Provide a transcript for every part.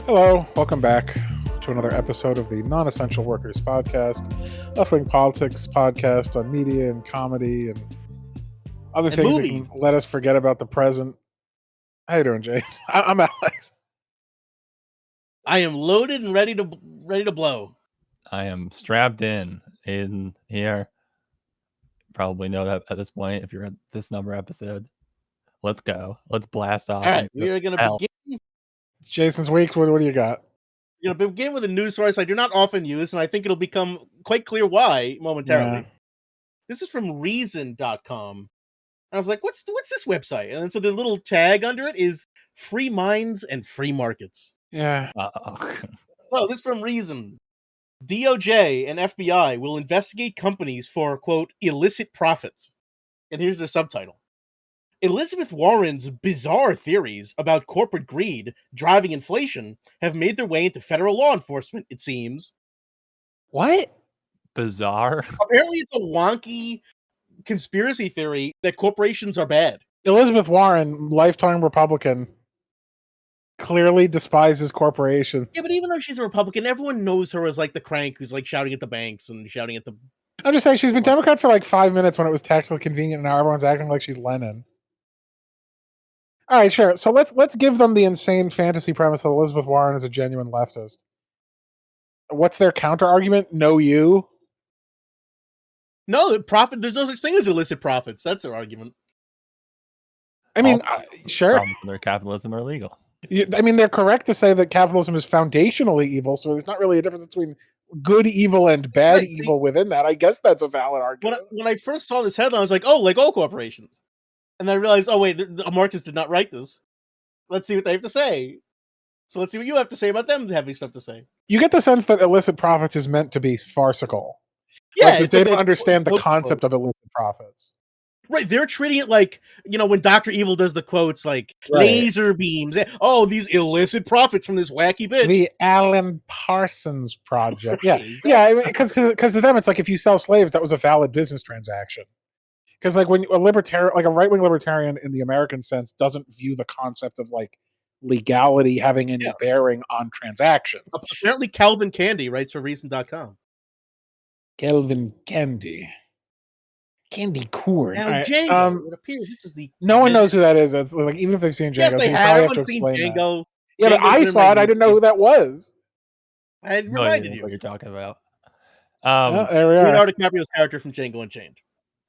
Hello, welcome back to another episode of the Non-Essential Workers Podcast, left-wing politics podcast on media and comedy and other things that movies. can let us forget about the present. How you doing, Jace? I'm Alex. I am loaded and ready to blow. I am strapped in here. Probably know that at this point if you're at this number episode. Let's go. Let's blast off. All right, we are going to begin. It's Jason's week. What do you got? We're going to begin with a news source I do not often use, and I think it'll become quite clear why momentarily. Yeah. This is from Reason.com. I was like, what's this website? And then so the little tag under it is free minds and free markets. Yeah. So this is from Reason. DOJ and FBI will investigate companies for, quote, illicit profits. And here's the subtitle. Elizabeth Warren's bizarre theories about corporate greed driving inflation have made their way into federal law enforcement, it seems. What? Bizarre? Apparently it's a wonky conspiracy theory that corporations are bad. Elizabeth Warren, lifetime Republican, clearly despises corporations. Yeah, but even though she's a Republican, everyone knows her as like the crank who's like shouting at the banks and shouting at the... I'm just saying she's been Democrat for like 5 minutes when it was tactically convenient, and now everyone's acting like she's Lenin. All right, sure. So let's give them the insane fantasy premise that Elizabeth Warren is a genuine leftist. What's their counter argument? No, you. No, profit. There's no such thing as illicit profits. That's their argument. I mean, sure. Their capitalism are illegal. I mean, they're correct to say that capitalism is foundationally evil, so there's not really a difference between good evil and bad evil within that. I guess that's a valid argument. When I first saw this headline, I was like, oh, like all corporations. And then I realized, oh, wait, the Marxists did not write this. Let's see what they have to say. So let's see what you have to say about them having stuff to say. You get the sense that illicit profits is meant to be farcical. Yeah. Like they don't understand the concept of illicit profits. Right. They're treating it like, when Dr. Evil does the quotes like laser beams. Oh, these illicit profits from this wacky bit. The Alan Parsons Project. Right, Yeah. exactly. Yeah. Because to them, it's like if you sell slaves, that was a valid business transaction. Because like when a libertarian, like a right-wing libertarian in the American sense, doesn't view the concept of like legality having any bearing on transactions. Apparently, Calvin Candy writes for Reason.com. Kelvin Candy Corn. Now, right. Django. It appears this is the. No one knows who that is. It's like even if they've seen Django, Yes, so they you have. probably have to Everyone's seen explain Django. that. Yeah, but I saw it. I didn't know who that was. I reminded you What you're talking about. There we are. Leonardo DiCaprio's character from Django Unchained,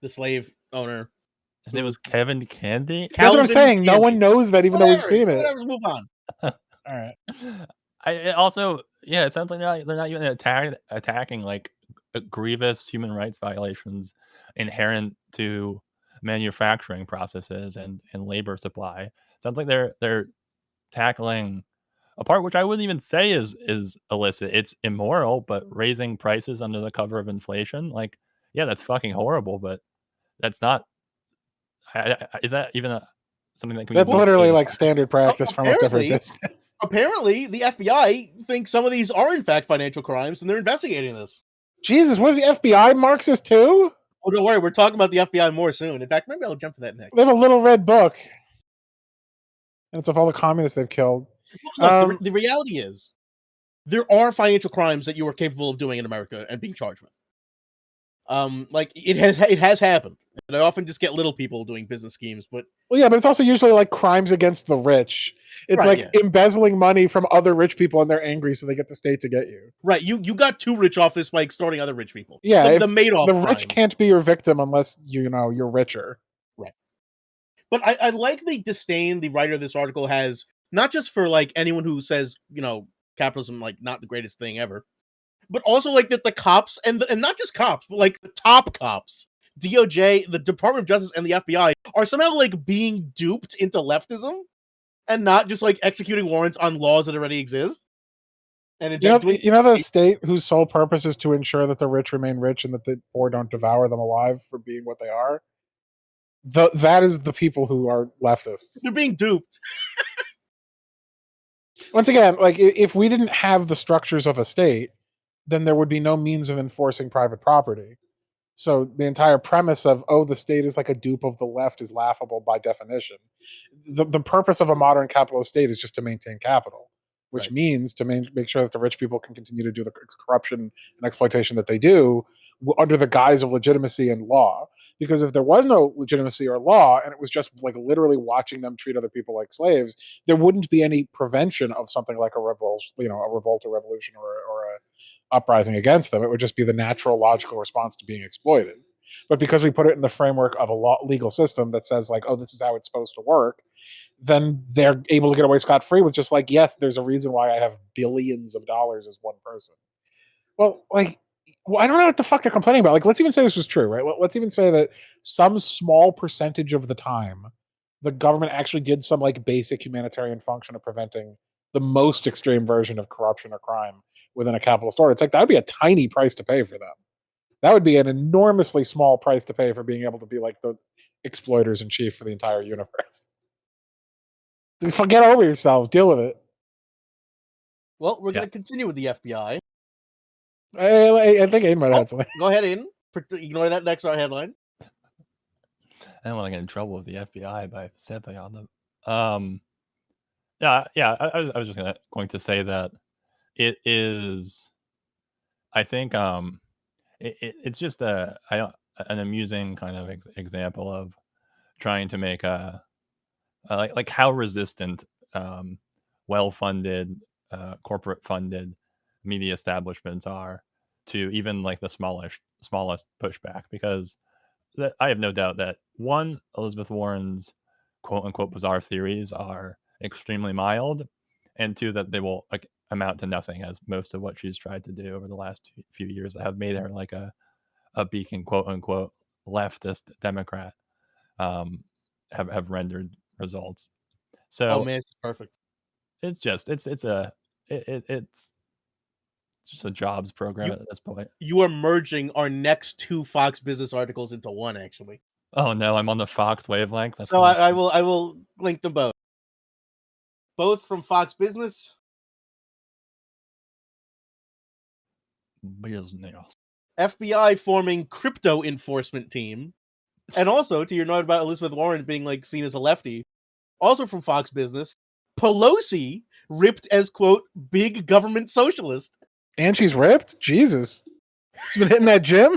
the slave owner. His name was Kevin Candy. That's what I'm saying. Candy. No one knows that, even though we've seen it. Let's move on. All right. It sounds like they're not even attacking like grievous human rights violations inherent to manufacturing processes and labor supply. It sounds like they're tackling a part which I wouldn't even say is illicit. It's immoral, but raising prices under the cover of inflation, like, yeah, that's fucking horrible. But that's not. Is that even something that can? That's literally like standard practice for almost every business. Apparently, the FBI thinks some of these are in fact financial crimes, and they're investigating this. Jesus, was the FBI Marxist too? Oh, don't worry, we're talking about the FBI more soon. In fact, maybe I'll jump to that next. They have a little red book, and it's of all the communists they've killed. Look, the reality is, there are financial crimes that you are capable of doing in America and being charged with. Like it has happened. And I often just get little people doing business schemes, but yeah, but it's also usually like crimes against the rich. It's embezzling money from other rich people, and they're angry, so they get the state to get you. Right, you got too rich off this by extorting other rich people. Yeah, the Madoff. The rich can't be your victim unless you're richer. Right. But I like the disdain the writer of this article has, not just for like anyone who says capitalism like not the greatest thing ever, but also like that the cops and not just cops, but like the top cops. DOJ, the Department of Justice, and the FBI are somehow like being duped into leftism and not just like executing warrants on laws that already exist. And the state whose sole purpose is to ensure that the rich remain rich and that the poor don't devour them alive for being what they are. That is the people who are leftists. They're being duped. Once again, like if we didn't have the structures of a state, then there would be no means of enforcing private property. So the entire premise of, the state is like a dupe of the left is laughable by definition. The purpose of a modern capitalist state is just to maintain capital. which Right. means to make sure that the rich people can continue to do the corruption and exploitation that they do under the guise of legitimacy and law. Because if there was no legitimacy or law, and it was just like literally watching them treat other people like slaves, there wouldn't be any prevention of something like a revolt, a revolt or revolution or a uprising against them. It would just be the natural, logical response to being exploited. But because we put it in the framework of a legal system that says like, oh, this is how it's supposed to work, then they're able to get away scot-free with just like, yes, there's a reason why I have billions of dollars as one person. Well, like, I don't know what the fuck they're complaining about. Like, let's even say this was true, right? Let's even say that some small percentage of the time, the government actually did some like basic humanitarian function of preventing the most extreme version of corruption or crime within a capitalist order. It's like that would be a tiny price to pay for them. That would be an enormously small price to pay for being able to be like the exploiters in chief for the entire universe. Get over yourselves. Deal with it. Well, we're going to continue with the FBI. I think Aiden might have had something. Go ahead, Aiden. Ignore that next headline. I don't want to get in trouble with the FBI by stepping on them. I was just going to say that it is. I think it's just an amusing kind of example of trying to make a like how resistant well-funded corporate funded media establishments are to even like the smallest pushback, because I have no doubt that one, Elizabeth Warren's quote unquote bizarre theories are extremely mild, and two, that they will like amount to nothing, as most of what she's tried to do over the last few years that have made her like a beacon quote unquote leftist Democrat have rendered results. So oh man, it's perfect. It's just it's just a jobs program at this point. You are merging our next two Fox Business articles into one, actually. Oh no, I'm on the Fox wavelength. That's so I will link them both. Both from Fox Business. Business. FBI forming crypto enforcement team. And also, to your note about Elizabeth Warren being like seen as a lefty, also from Fox Business, Pelosi ripped as quote big government socialist. And she's ripped? Jesus. She's been hitting that gym?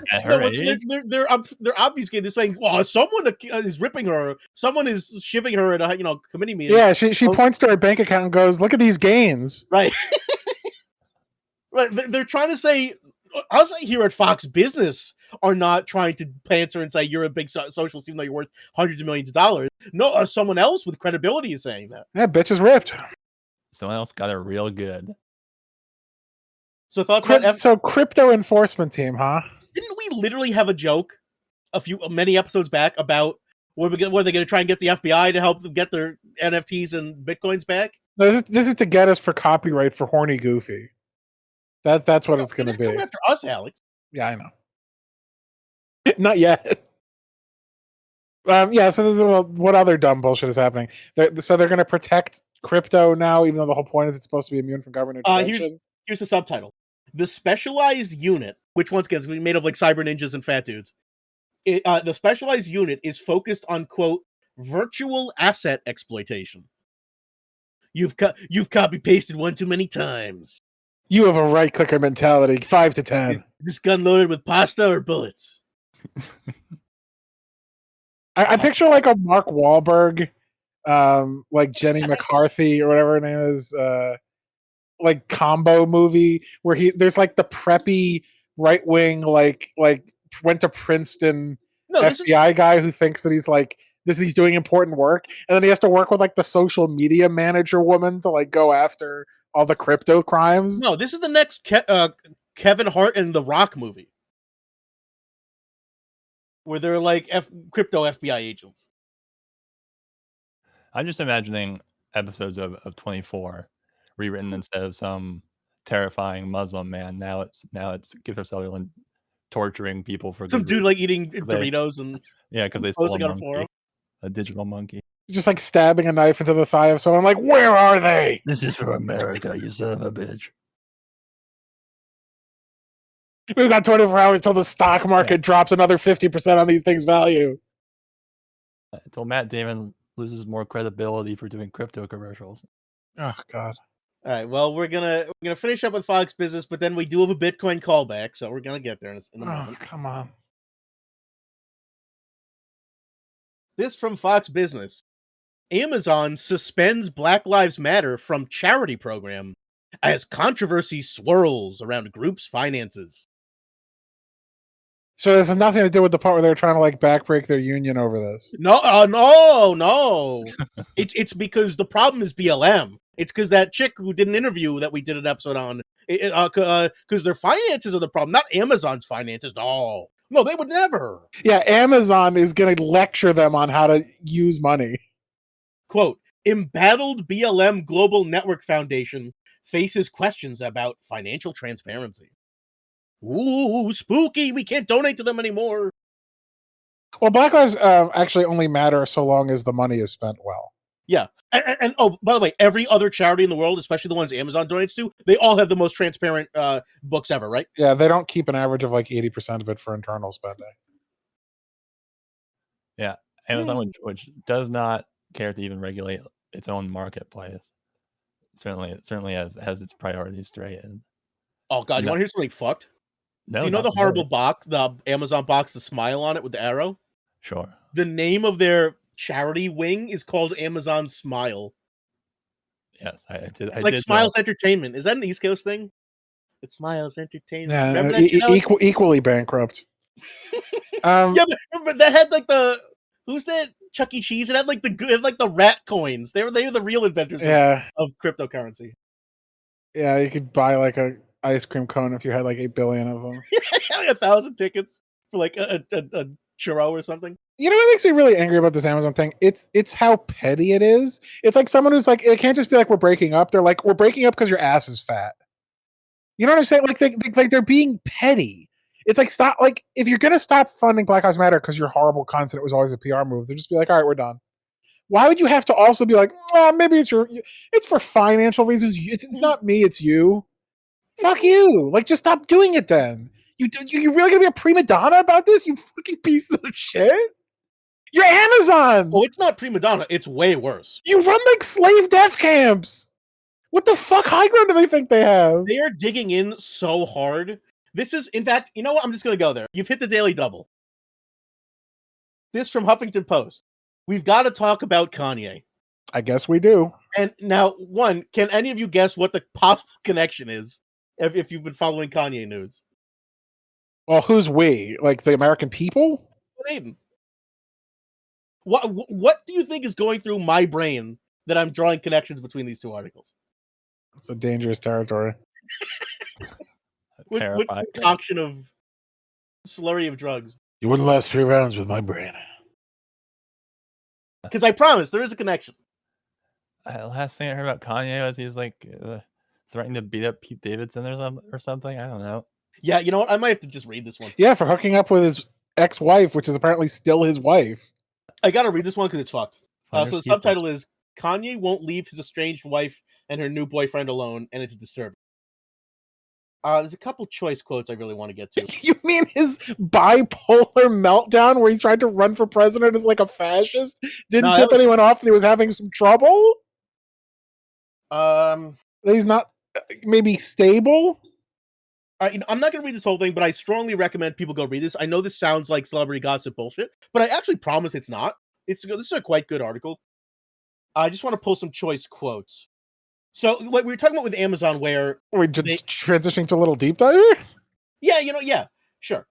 They're obfuscated. They're saying, well, someone is ripping her. Someone is shivving her at a committee meeting. Yeah, she points to her bank account and goes, look at these gains. Right. Right. They're trying to say, us here at Fox Business are not trying to answer and say you're a big socialist even though you're worth hundreds of millions of dollars. No, someone else with credibility is saying that. That bitch is ripped. Someone else got her real good. So thoughts about crypto enforcement team, huh? Didn't we literally have a joke many episodes back about were they going to try and get the FBI to help them get their NFTs and Bitcoins back? No, this is to get us for copyright for Horny Goofy. That's what it's going to be. Come after us, Alex. Yeah, I know. Not yet. So this is, what other dumb bullshit is happening? So they're going to protect crypto now, even though the whole point is it's supposed to be immune from government intervention. Here's the subtitle: the specialized unit, which once again is made of like cyber ninjas and fat dudes. The specialized unit is focused on quote virtual asset exploitation. You've copy pasted one too many times. You have a right clicker mentality. 5 to 10. Is this gun loaded with pasta or bullets? I picture like a Mark Wahlberg, like Jenny McCarthy or whatever her name is, like combo movie where there's like the preppy right wing like went to Princeton FBI guy who thinks that he's doing important work, and then he has to work with like the social media manager woman to like go after all the crypto crimes. No, this is the next Kevin Hart and The Rock movie, where they're like crypto FBI agents. I'm just imagining episodes of 24 rewritten instead of some terrifying Muslim man. Now it's Kiefer Sutherland torturing people for some dude like eating Doritos and because they stole a digital monkey. Just like stabbing a knife into the thigh of someone. Like, where are they? This is for America, you son of a bitch. We've got 24 hours till the stock market drops another 50% on these things' value. Until Matt Damon loses more credibility for doing crypto commercials. Oh, God. All right. Well, we're gonna finish up with Fox Business, but then we do have a Bitcoin callback, so we're gonna get there in a Oh, moment. come on. This from Fox Business. Amazon suspends Black Lives Matter from charity program as controversy swirls around group's finances. So this has nothing to do with the part where they're trying to like backbreak their union over this. No. It's because the problem is BLM. It's because that chick who did an interview that we did an episode on, because their finances are the problem, not Amazon's finances. No, they would never. Yeah, Amazon is going to lecture them on how to use money. Quote, embattled BLM Global Network Foundation faces questions about financial transparency. Ooh, spooky. We can't donate to them anymore. Well, Black Lives actually only matter so long as the money is spent well. Yeah. And oh, by the way, every other charity in the world, especially the ones Amazon donates to, they all have the most transparent books ever, right? Yeah, they don't keep an average of like 80% of it for internal spending. Yeah, Amazon, which does not care to even regulate its own marketplace, certainly has its priorities straight. And Oh God, you want to hear something fucked? no, Do you know not the horrible really. box, the Amazon box, the smile on it with the arrow? Sure. The name of their charity wing is called Amazon Smile. Yes, I did. It's like Smiles Entertainment. Is that an East Coast thing? It's Smiles Entertainment. Yeah, Remember that shit? equally bankrupt. Yeah, but that had like who's that? Chuck E. Cheese. It had like the rat coins. They were the real inventors of cryptocurrency. Yeah, you could buy like a ice cream cone if you had like 8 billion of them. Like 1,000 tickets for like a churro or something. You know what makes me really angry about this Amazon thing? It's how petty it is. It's like someone who's like, it can't just be like we're breaking up. They're like, we're breaking up because your ass is fat. You know what I'm saying? Like they're being petty. It's like, stop. Like, if you're gonna stop funding Black Lives Matter because you're horrible cunts and it was always a PR move, they'll just be like, all right, we're done. Why would you have to also be like, maybe it's for financial reasons. It's not me, it's you. Fuck you. Like, just stop doing it then. You really gonna be a prima donna about this? You fucking piece of shit. You're Amazon. Oh, it's not prima donna. It's way worse. You run like slave death camps. What the fuck high ground do they think they have? They are digging in so hard. This is, in fact, you know what? I'm just going to go there. You've hit the daily double. This from Huffington Post. We've got to talk about Kanye. I guess we do. And now, one, can any of you guess what the possible connection is if you've been following Kanye news? Well, who's we? Like the American people? Aiden. What do you think is going through my brain that I'm drawing connections between these two articles? It's a dangerous territory. What concoction of slurry of drugs? You wouldn't last 3 rounds with my brain. Because I promise there is a connection. Last thing I heard about Kanye was he was like threatening to beat up Pete Davidson or something. I don't know. Yeah, you know what? I might have to just read this one. Yeah, for hooking up with his ex-wife, which is apparently still his wife. I gotta read this one because it's fucked. So the subtitle is Kanye won't leave his estranged wife and her new boyfriend alone, and it's disturbing. There's a couple choice quotes I really want to get to. You mean his bipolar meltdown where he's tried to run for president as like a fascist? Didn't tip anyone off that he was having some trouble? That he's not maybe stable? I'm not going to read this whole thing, but I strongly recommend people go read this. I know this sounds like celebrity gossip bullshit, but I actually promise it's not. This is a quite good article. I just want to pull some choice quotes. So, what we were talking about with Amazon, where are we transitioning to a little deep dive here? Yeah, sure.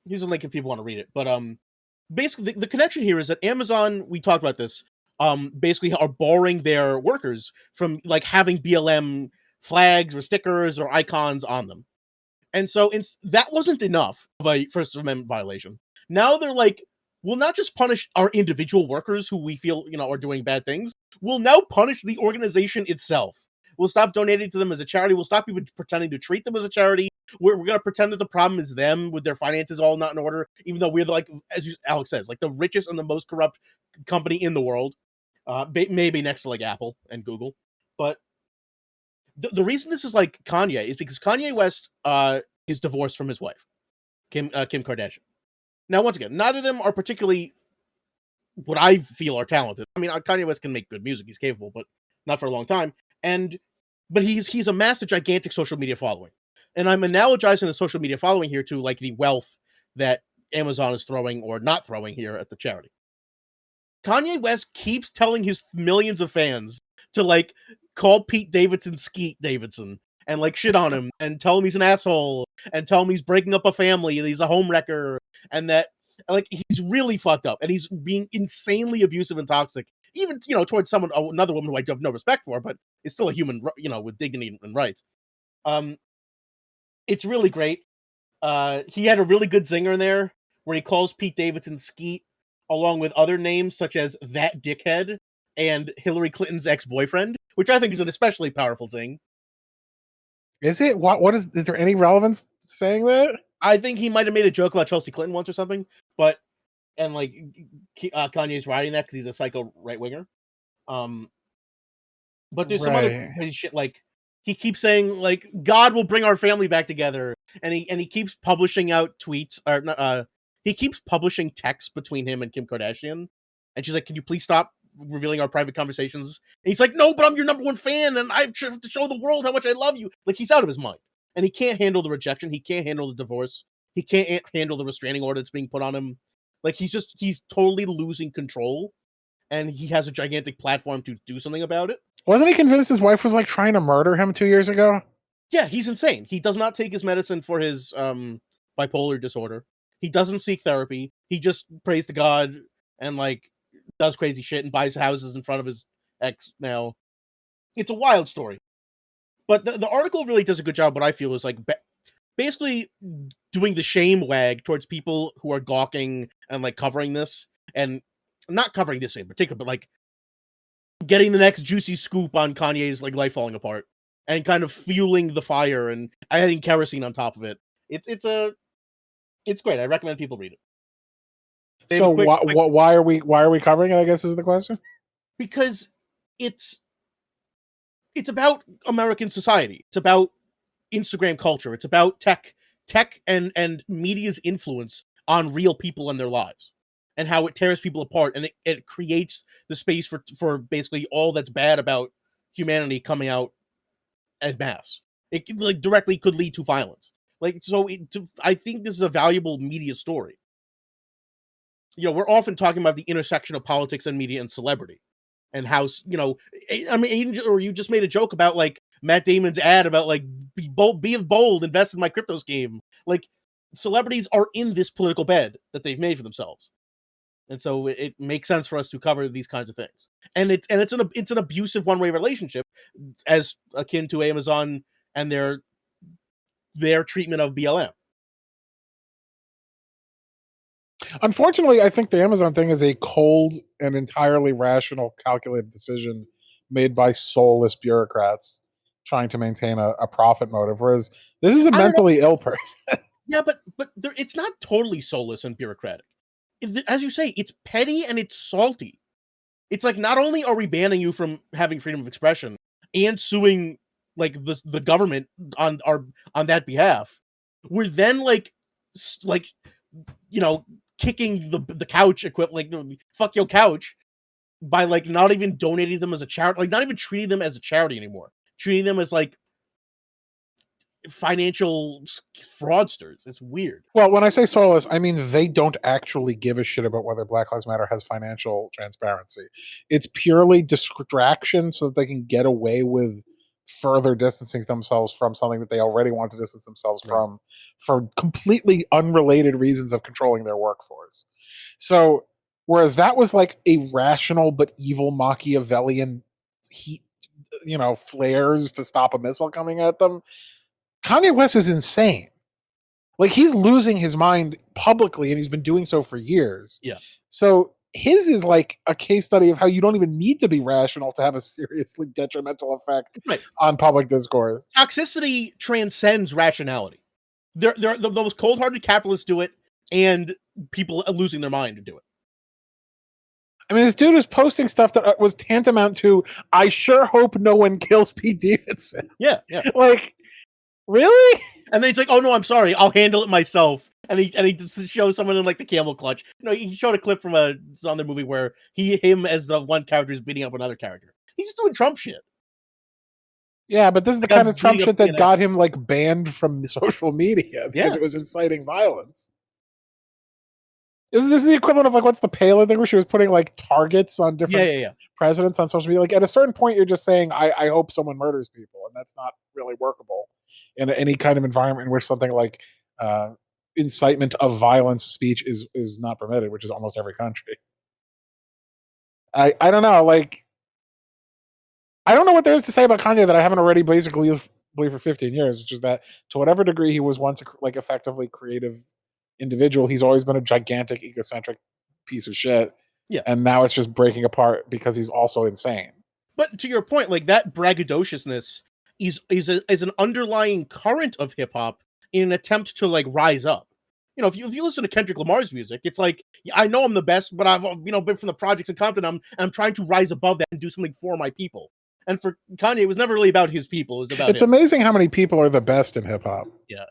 Here's a link if people want to read it. But basically, the connection here is that Amazon, we talked about this, basically are borrowing their workers from like having BLM flags or stickers or icons on them. And so that wasn't enough of a First Amendment violation. Now they're like, we'll not just punish our individual workers who we feel, are doing bad things. We'll now punish the organization itself. We'll stop donating to them as a charity. We'll stop even pretending to treat them as a charity. We're going to pretend that the problem is them with their finances all not in order, even though we're like, as Alex says, like the richest and the most corrupt company in the world. Maybe next to like Apple and Google. But the reason this is like Kanye is because Kanye West is divorced from his wife, Kim Kardashian. Now, once again, neither of them are particularly what I feel are talented. I mean, Kanye West can make good music; he's capable, but not for a long time. But he's amassed a gigantic social media following, and I'm analogizing the social media following here to like the wealth that Amazon is throwing or not throwing here at the charity. Kanye West keeps telling his millions of fans to like call Pete Davidson Skeet Davidson and like shit on him and tell him he's an asshole and tell him he's breaking up a family and he's a homewrecker and that like he's really fucked up and he's being insanely abusive and toxic, even towards another woman who I have no respect for, but is still a human, with dignity and rights. It's really great. He had a really good zinger in there where he calls Pete Davidson Skeet along with other names such as that dickhead and Hillary Clinton's ex-boyfriend, which I think is an especially powerful thing. Is it? What is there any relevance to saying that? I think he might have made a joke about Chelsea Clinton once or something, and like Kanye's writing that because he's a psycho right-winger. But there's some other crazy shit, like he keeps saying like God will bring our family back together, and he keeps publishing out tweets or he keeps publishing texts between him and Kim Kardashian, and she's like, "Can you please stop revealing our private conversations?" And he's like, "No, but I'm your number one fan, and I have to show the world how much I love you." Like he's out of his mind, and he can't handle the rejection. He can't handle the divorce. He can't handle the restraining order that's being put on him. Like he's totally losing control, and he has a gigantic platform to do something about it. Wasn't he convinced his wife was like trying to murder him 2 years ago? Yeah, he's insane. He does not take his medicine for his bipolar disorder. He doesn't seek therapy. He just prays to God and like does crazy shit and buys houses in front of his ex now. It's a wild story. But the article really does a good job, what I feel is like basically doing the shame wag towards people who are gawking and like covering this, and not covering this in particular, but like getting the next juicy scoop on Kanye's like life falling apart and kind of fueling the fire and adding kerosene on top of it. It's great. I recommend people read it. So why are we covering it, I guess is the question? Because it's about American society. It's about Instagram culture. It's about tech and media's influence on real people and their lives, and how it tears people apart, and it creates the space for basically all that's bad about humanity coming out en masse. It like directly could lead to violence. Like so, I think this is a valuable media story. We're often talking about the intersection of politics and media and celebrity, and how I mean, or you just made a joke about like Matt Damon's ad about like be bold, invest in my crypto scheme. Like celebrities are in this political bed that they've made for themselves, and so it makes sense for us to cover these kinds of things. And it's an abusive one-way relationship, as akin to Amazon and their treatment of BLM. Unfortunately, I think the Amazon thing is a cold and entirely rational, calculated decision made by soulless bureaucrats trying to maintain a profit motive, whereas this is a mentally ill person. Yeah, but it's not totally soulless and bureaucratic. As you say, it's petty and it's salty. It's like, not only are we banning you from having freedom of expression and suing like the government on that behalf, we're then like kicking the couch equivalent, like fuck your couch, by like not even donating them as a charity, like not even treating them as a charity anymore, treating them as like financial fraudsters. It's weird. Well, when I say soulless, I mean they don't actually give a shit about whether Black Lives Matter has financial transparency. It's purely distraction so that they can get away with further distancing themselves from something that they already want to distance themselves from, for completely unrelated reasons of controlling their workforce. So whereas that was like a rational but evil Machiavellian flares to stop a missile coming at them, Kanye West is insane. Like he's losing his mind publicly, and he's been doing so for years. Yeah. So his is like a case study of how you don't even need to be rational to have a seriously detrimental effect on public discourse. Toxicity transcends rationality. The most cold-hearted capitalists do it, and people are losing their mind to do it. I mean, this dude is posting stuff that was tantamount to, "I sure hope no one kills Pete Davidson." Yeah. Like, Really? And then he's like, "Oh no, I'm sorry, I'll handle it myself." And he just shows someone in like the camel clutch. He showed a clip from some other movie where him as the one character is beating up another character. He's just doing Trump shit. Yeah, but this is the Like, kind I'm of Trump beating up shit that CNN. got him like banned from social media because Yeah. it was inciting violence. This is the equivalent of like what's the Palin thing where she was putting like targets on different Yeah. presidents on social media. Like at a certain point, you're just saying, I hope someone murders people, and that's not really workable in any kind of environment in which something like incitement of violence speech is not permitted, which is almost every country. I don't know, like I don't know what there is to say about Kanye that I haven't already basically believed for 15 years, which is that to whatever degree he was once a like effectively creative individual, he's always been a gigantic egocentric piece of shit. Yeah. And now it's just breaking apart because he's also insane. But to your point, like that braggadociousness is an underlying current of hip hop in an attempt to like rise up. If you listen to Kendrick Lamar's music, it's like, I know I'm the best, but I've been from the projects in Compton. I'm trying to rise above that and do something for my people. And for Kanye, it was never really about his people. It was about It's him. amazing how many people are the best in hip hop. Yeah.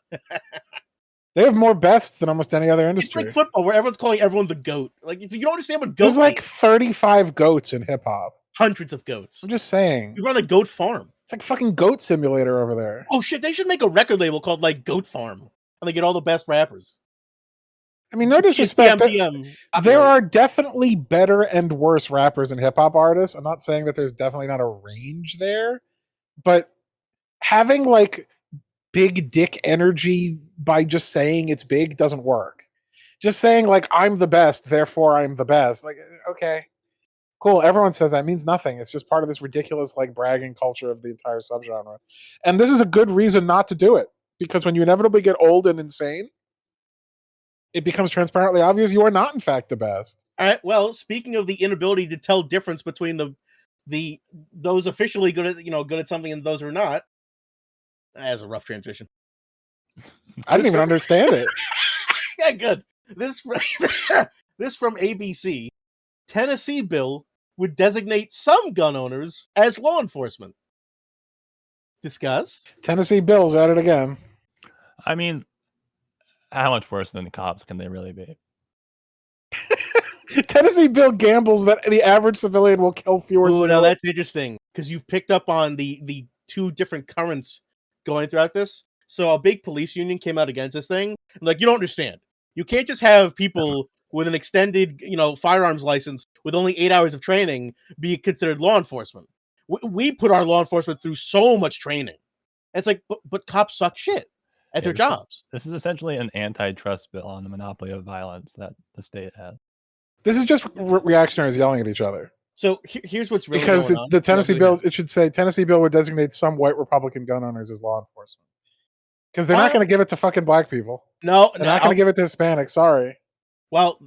They have more bests than almost any other It's industry. like football where everyone's calling everyone the GOAT. Like, you don't understand what GOAT There's like means. 35 goats in hip hop. Hundreds of goats. I'm just saying. You run a goat farm. It's like fucking Goat Simulator over there. Oh shit, they should make a record label called like Goat Farm. And they get all the best rappers. I mean, no disrespect. PM. There are definitely better and worse rappers and hip hop artists. I'm not saying that there's definitely not a range there, but having like big dick energy by just saying it's big doesn't work. Just saying like I'm the best, therefore I'm the best. Like, okay, cool. Everyone says that means nothing. It's just part of this ridiculous like bragging culture of the entire subgenre. And this is a good reason not to do it, because when you inevitably get old and insane, it becomes transparently obvious you are not in fact the best. All right. Well, speaking of the inability to tell difference between those officially good at something and those who are not, that's a rough transition. I didn't even understand it. Yeah, good. This from ABC. Tennessee bill would designate some gun owners as law enforcement. Discuss. Tennessee Bills at it again. I mean, how much worse than the cops can they really be? Tennessee Bill gambles that the average civilian will kill fewer. Oh, now that's interesting because you've picked up on the two different currents going throughout this. So a big police union came out against this thing. Like, you don't understand. You can't just have people with an extended, firearms license with only 8 hours of training be considered law enforcement. We put our law enforcement through so much training. And it's like, but cops suck shit at their jobs. This is essentially an antitrust bill on the monopoly of violence that the state has. This is just reactionaries yelling at each other. So here's what's really because going it's on. the Tennessee bill. It should say Tennessee bill would designate some white Republican gun owners as law enforcement, because they're not going to give it to fucking black people. No, they're not going to give it to Hispanics. Sorry. Well,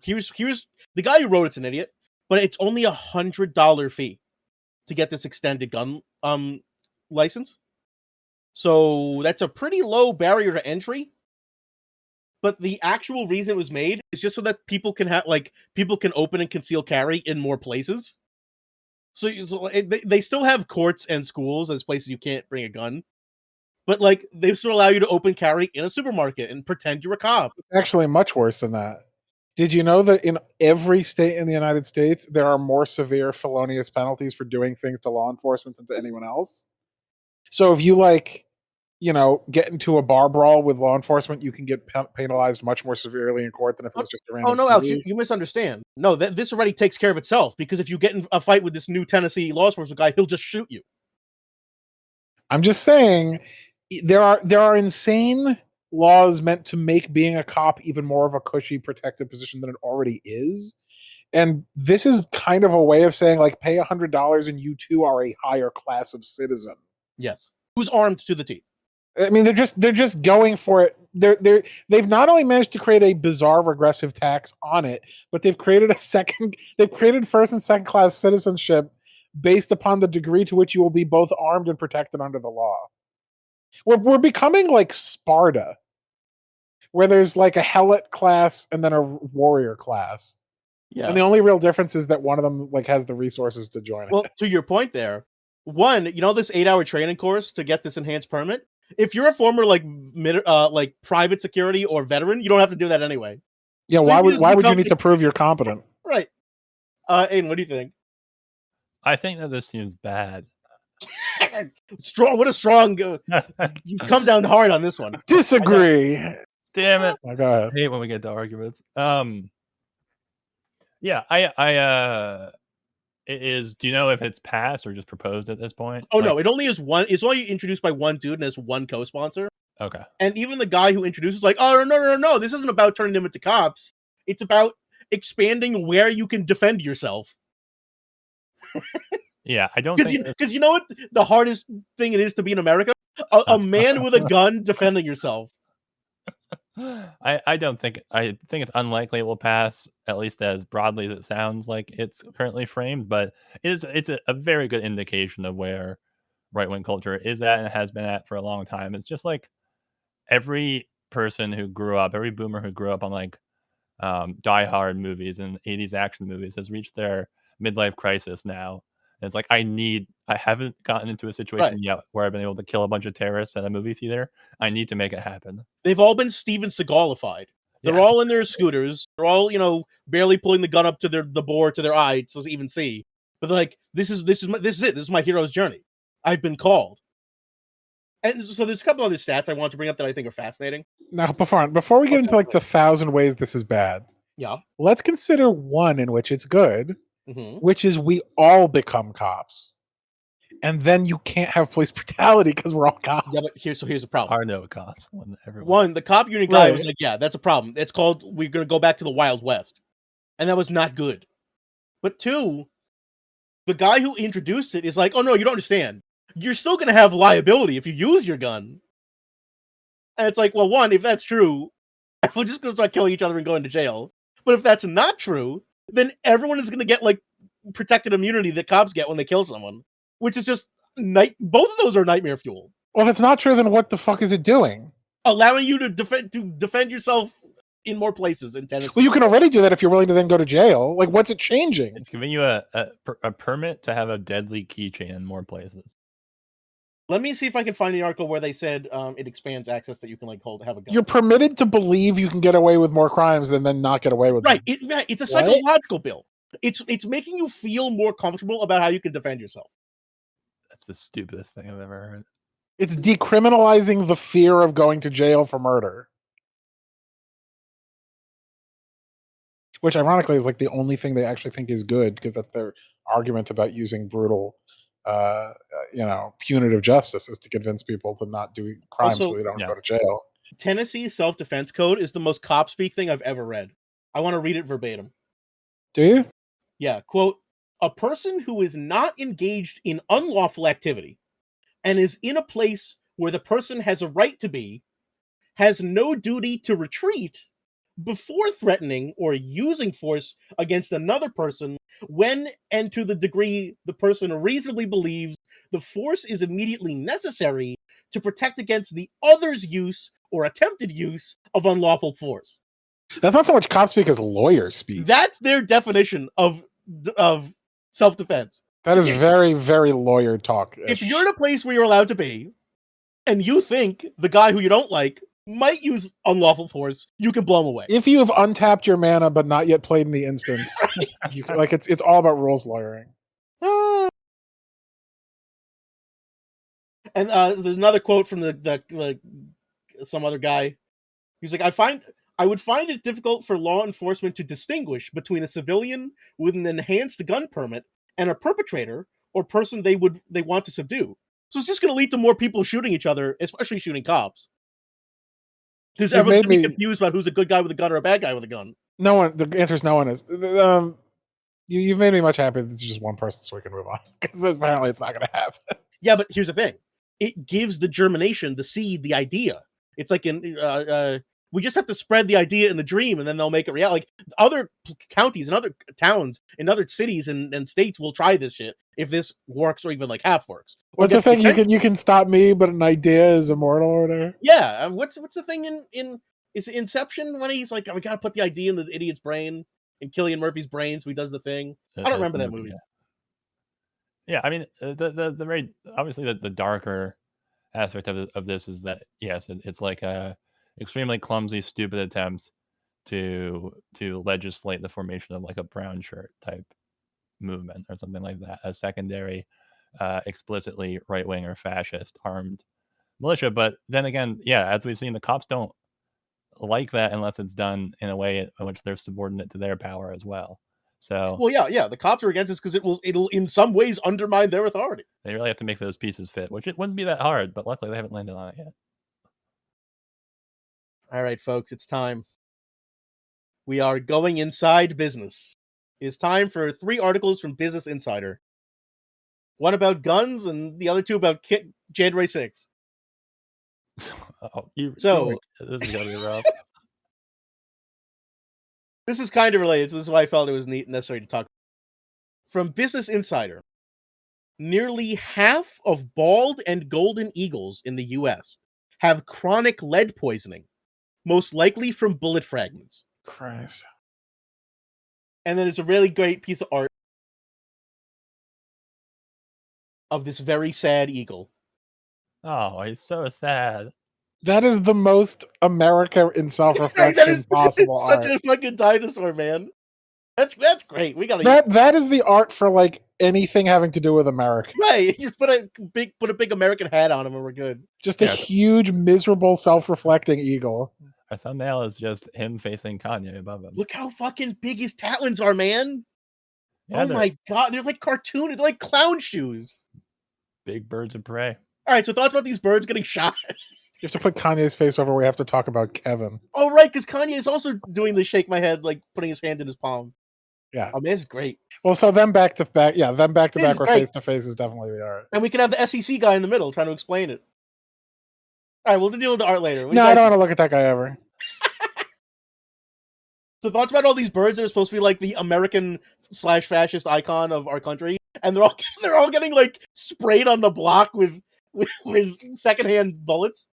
here's the guy who wrote it's an idiot, but it's only $100 fee to get this extended gun license. So that's a pretty low barrier to entry. But the actual reason it was made is just so that people can open and conceal carry in more places. So they still have courts and schools as places you can't bring a gun, but like they still allow you to open carry in a supermarket and pretend you're a cop. Actually, much worse than that. Did you know that in every state in the United States there are more severe felonious penalties for doing things to law enforcement than to anyone else? So if you get into a bar brawl with law enforcement, you can get penalized much more severely in court than if it was just a random. Oh no, Alex, you misunderstand. No, this already takes care of itself, because if you get in a fight with this new Tennessee law enforcement guy, he'll just shoot you. I'm just saying there are insane laws meant to make being a cop even more of a cushy, protected position than it already is. And this is kind of a way of saying, like, pay $100 and you too are a higher class of citizen. Yes. Who's armed to the teeth. I mean, they're just going for it. They've not only managed to create a bizarre regressive tax on it, but they've created first and second class citizenship based upon the degree to which you will be both armed and protected under the law. We're becoming like Sparta, where there's like a helot class and then a warrior class. Yeah. And the only real difference is that one of them like has the resources to join it. Well, to your point there, one, this 8-hour training course to get this enhanced permit, If you're a former like like private security or veteran, you don't have to do that anyway. Yeah, So why you would just why would you become- need to prove you're competent? Right. Aiden, what do you think? I think that this seems bad. Strong. What a strong. You've come down hard on this one. Disagree. Damn it. Oh, go ahead. I hate when we get to arguments. Yeah, it is. Do you know if it's passed or just proposed at this point? Oh Like, no, it only is one. It's only introduced by one dude and has one co-sponsor. Okay. And even the guy who introduces, like, oh no, this isn't about turning them into cops. It's about expanding where you can defend yourself. Yeah, I don't Because think you know what the hardest thing it is to be in America? A man with a gun defending yourself. I don't think I think it's unlikely it will pass, at least as broadly as it sounds like it's currently framed, but it's a very good indication of where right wing culture is at and has been at for a long time. It's just like every person who grew up, every boomer who grew up on like Die Hard movies and 80s action movies has reached their midlife crisis now. And it's like I haven't gotten into a situation Right. yet where I've been able to kill a bunch of terrorists at a movie theater. I need to make it happen. They've all been Steven Seagalified. They're Yeah. all in their scooters. They're all, barely pulling the gun up to the bore to their eye to even see. But they're like, this is it. This is my hero's journey. I've been called. And so there's a couple other stats I want to bring up that I think are fascinating. Now, before we get into like the 1,000 ways this is bad, Yeah. let's consider one in which it's good, Mm-hmm. which is we all become cops, and then you can't have police brutality because we're all cops. Yeah, but here's the problem. Are no cops when everyone. One, the cop union guy was Right. like, yeah, that's a problem. It's called, we're going to go back to the Wild West. And that was not good. But two, the guy who introduced it is like, oh no, you don't understand. You're still going to have liability if you use your gun. And it's like, well, one, if that's true, we're just going to start killing each other and going to jail. But if that's not true, then everyone is going to get like protected immunity that cops get when they kill someone, which is just both of those are nightmare fuel. Well, if it's not true, then what the fuck is it doing? Allowing you to defend yourself in more places in Tennessee. Well, you can already do that if you're willing to then go to jail. Like, what's it changing? It's giving you a permit to have a deadly keychain in more places. Let me see if I can find the article where they said it expands access that you can like have a gun. You're permitted to believe you can get away with more crimes than then not get away with Right. them. It's a What? psychological bill. It's making you feel more comfortable about how you can defend yourself. That's the stupidest thing I've ever heard. It's decriminalizing the fear of going to jail for murder. Which ironically is like the only thing they actually think is good because that's their argument about using brutal punitive justice is to convince people to not do crimes so Also- they don't Yeah. go to jail. Tennessee's self-defense code is the most cop speak thing I've ever read. I want to read it verbatim. Do you? Yeah, quote, a person who is not engaged in unlawful activity and is in a place where the person has a right to be has no duty to retreat before threatening or using force against another person when and to the degree the person reasonably believes the force is immediately necessary to protect against the other's use or attempted use of unlawful force. That's not so much cop speak as lawyers speak. That's their definition of self-defense. That is very, very lawyer talk. If you're in a place where you're allowed to be, and you think the guy who you don't like might use unlawful force, you can blow him away. if you have untapped your mana but not yet played in the instance, you can, like it's all about rules lawyering. Ah. And there's another quote from the some other guy. He's like, I would find it difficult for law enforcement to distinguish between a civilian with an enhanced gun permit and a perpetrator or person they want to subdue. So it's just going to lead to more people shooting each other, especially shooting cops. Because You've everyone's made going to be me- confused about who's a good guy with a gun or a bad guy with a gun. No one. The answer is no one is. You've made me much happier. This is just one person, so we can move on because apparently it's not going to happen. Yeah, but here's the thing. It gives the germination, the seed, the idea. It's like we just have to spread the idea and the dream, and then they'll make it reality. Like other counties and other towns and other cities and states will try this shit if this works or even like half works. Or What's the gets thing? defense- You can stop me, but an idea is immortal or whatever. Yeah, what's the thing in is it Inception when he's like, we gotta put the idea in the idiot's brain, in Cillian Murphy's brain, so he does the thing. I don't remember that movie. Yeah, I mean the very obviously the darker aspect of this is that yes, it's like a extremely clumsy, stupid attempt to legislate the formation of like a brown shirt type movement or something like that, a secondary, explicitly right wing or fascist armed militia. But then again, yeah, as we've seen, the cops don't like that unless it's done in a way in which they're subordinate to their power as well. So Well, yeah, the cops are against this because it'll in some ways undermine their authority. they really have to make those pieces fit, which it wouldn't be that hard, but luckily they haven't landed on it yet. All right, folks, it's time. We are going inside business. It's time for 3 articles from Business Insider. One about guns and the other 2 about January 6th. Oh, So- this is gonna be rough. This is kind of related, so this is why I felt it was necessary to talk. From Business Insider, nearly half of bald and golden eagles in the US have chronic lead poisoning, most likely from bullet fragments. Christ. And then it's a really great piece of art of this very sad eagle. Oh, he's so sad. That is the most America in Right, self-reflection possible it's such art. a fucking dinosaur, man. That's great. We gotta That is the art for like anything having to do with America. right. Just put a big American hat on him, and we're good. Just a Yeah. huge, miserable, self-reflecting eagle. Our thumbnail is just him facing Kanye above him. Look how fucking big his talons are, man. Yeah, Oh they're my god, they're like cartoon. They're like clown shoes. big birds of prey. All right, so thoughts about these birds getting shot? You have to put Kanye's face over. We have to talk about Kevin. Oh right, because Kanye is also doing the shake my head, like putting his hand in his palm. Yeah. Oh, man, this is great. Well, so them back to back. Yeah, them back to This is back where great. face to face is definitely the art. And we can have the SEC guy in the middle trying to explain it. All right, we'll deal with the art later. What do No, you I guys don't think? want to look at that guy ever. So thoughts about all these birds that are supposed to be like the American / fascist icon of our country, and they're all getting like sprayed on the block with secondhand bullets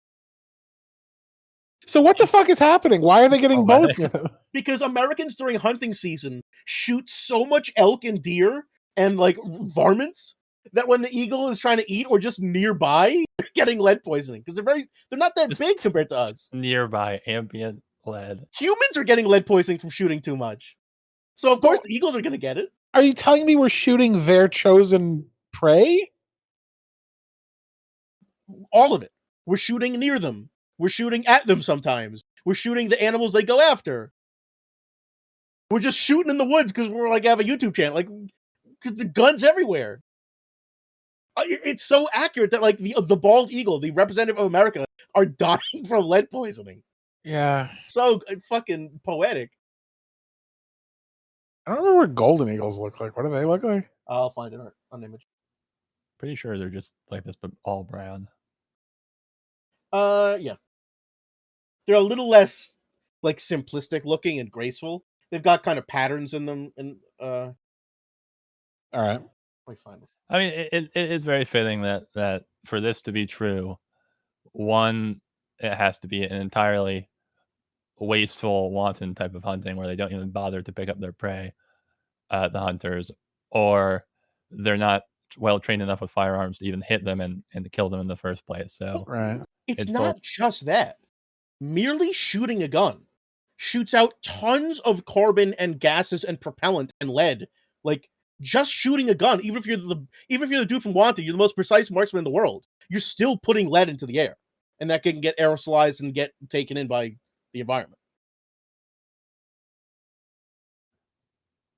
So what the fuck is happening? Why are they getting Oh, why bullets they- with them? because Americans during hunting season shoot so much elk and deer and like varmints that when the eagle is trying to eat or just nearby, they're getting lead poisoning because they're not that Just- big compared to us. Nearby ambient lead. Humans are getting lead poisoning from shooting too much. So of course the eagles are going to get it. Are you telling me we're shooting their chosen prey? All of it. We're shooting near them. We're shooting at them sometimes. We're shooting the animals they go after. We're just shooting in the woods because we're like have a YouTube channel, like because the guns everywhere. It's so accurate that like the bald eagle, the representative of America, are dying from lead poisoning. Yeah. So fucking poetic. I don't remember what golden eagles look like. What do they look like? I'll find it on image. Pretty sure they're just like this, but all brown. Yeah. They're a little less like simplistic looking and graceful. They've got kind of patterns in them, and All right. let me find it. I mean, it is very fitting that for this to be true, one, it has to be an entirely wasteful, wanton type of hunting where they don't even bother to pick up their prey, the hunters, or they're not well trained enough with firearms to even hit them and to kill them in the first place. So Right. It's It's not both. just that. Merely shooting a gun shoots out tons of carbon and gases and propellant and lead. Like just shooting a gun, even if you're the dude from Wanted, you're the most precise marksman in the world. You're still putting lead into the air, and that can get aerosolized and get taken in by the environment.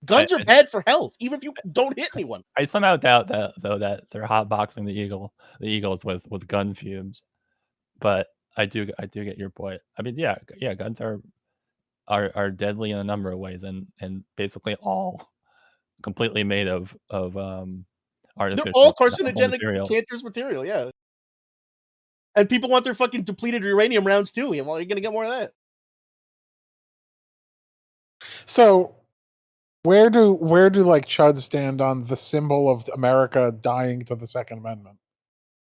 Guns are I- bad for health, even if you don't hit anyone. I somehow doubt that that they're hotboxing the eagles with gun fumes, but I do get your point. I mean, yeah, guns are deadly in a number of ways, and basically all completely made of artificial They're all flammable carcinogenic, materials. cancerous material, yeah. And people want their fucking depleted uranium rounds too. Well, you're gonna get more of that. So where do like Chud stand on the symbol of America dying to the Second Amendment?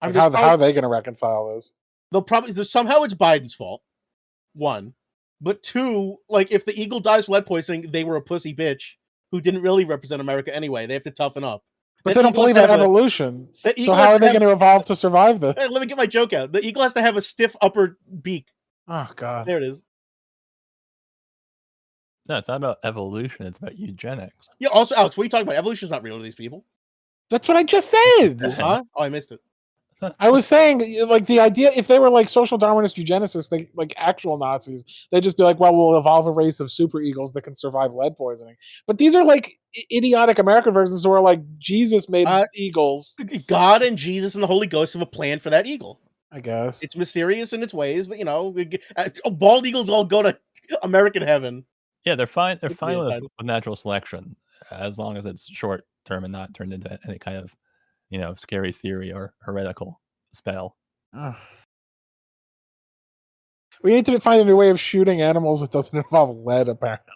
Like, how are they going to reconcile this? They'll probably somehow it's Biden's fault. One, but two, like if the eagle dies from lead poisoning, they were a pussy bitch who didn't really represent America anyway. They have to toughen up. But That they don't eagle has believe to in have a- evolution. that So eagle how has are to they have- going to evolve to survive this? Hey, let me get my joke out. The eagle has to have a stiff upper beak. Oh God. There it is. No, it's not about evolution. It's about eugenics. Yeah. Also, Alex, what are you talking about? Evolution's not real to these people. That's what I just said. Huh? Oh, I missed it. I was saying, like, the idea, if they were like social Darwinist eugenicists, they like actual Nazis, they'd just be like, well, we'll evolve a race of super eagles that can survive lead poisoning. But these are like idiotic American versions who are like, Jesus made eagles, God and Jesus and the Holy Ghost have a plan for that eagle. I guess. It's mysterious in its ways, but bald eagles all go to American heaven. Yeah, they're fine. They're It could be fine with entitled. natural selection as long as it's short term and not turned into any kind of, scary theory or heretical spell. Ugh. We need to find a new way of shooting animals that doesn't involve lead, apparently.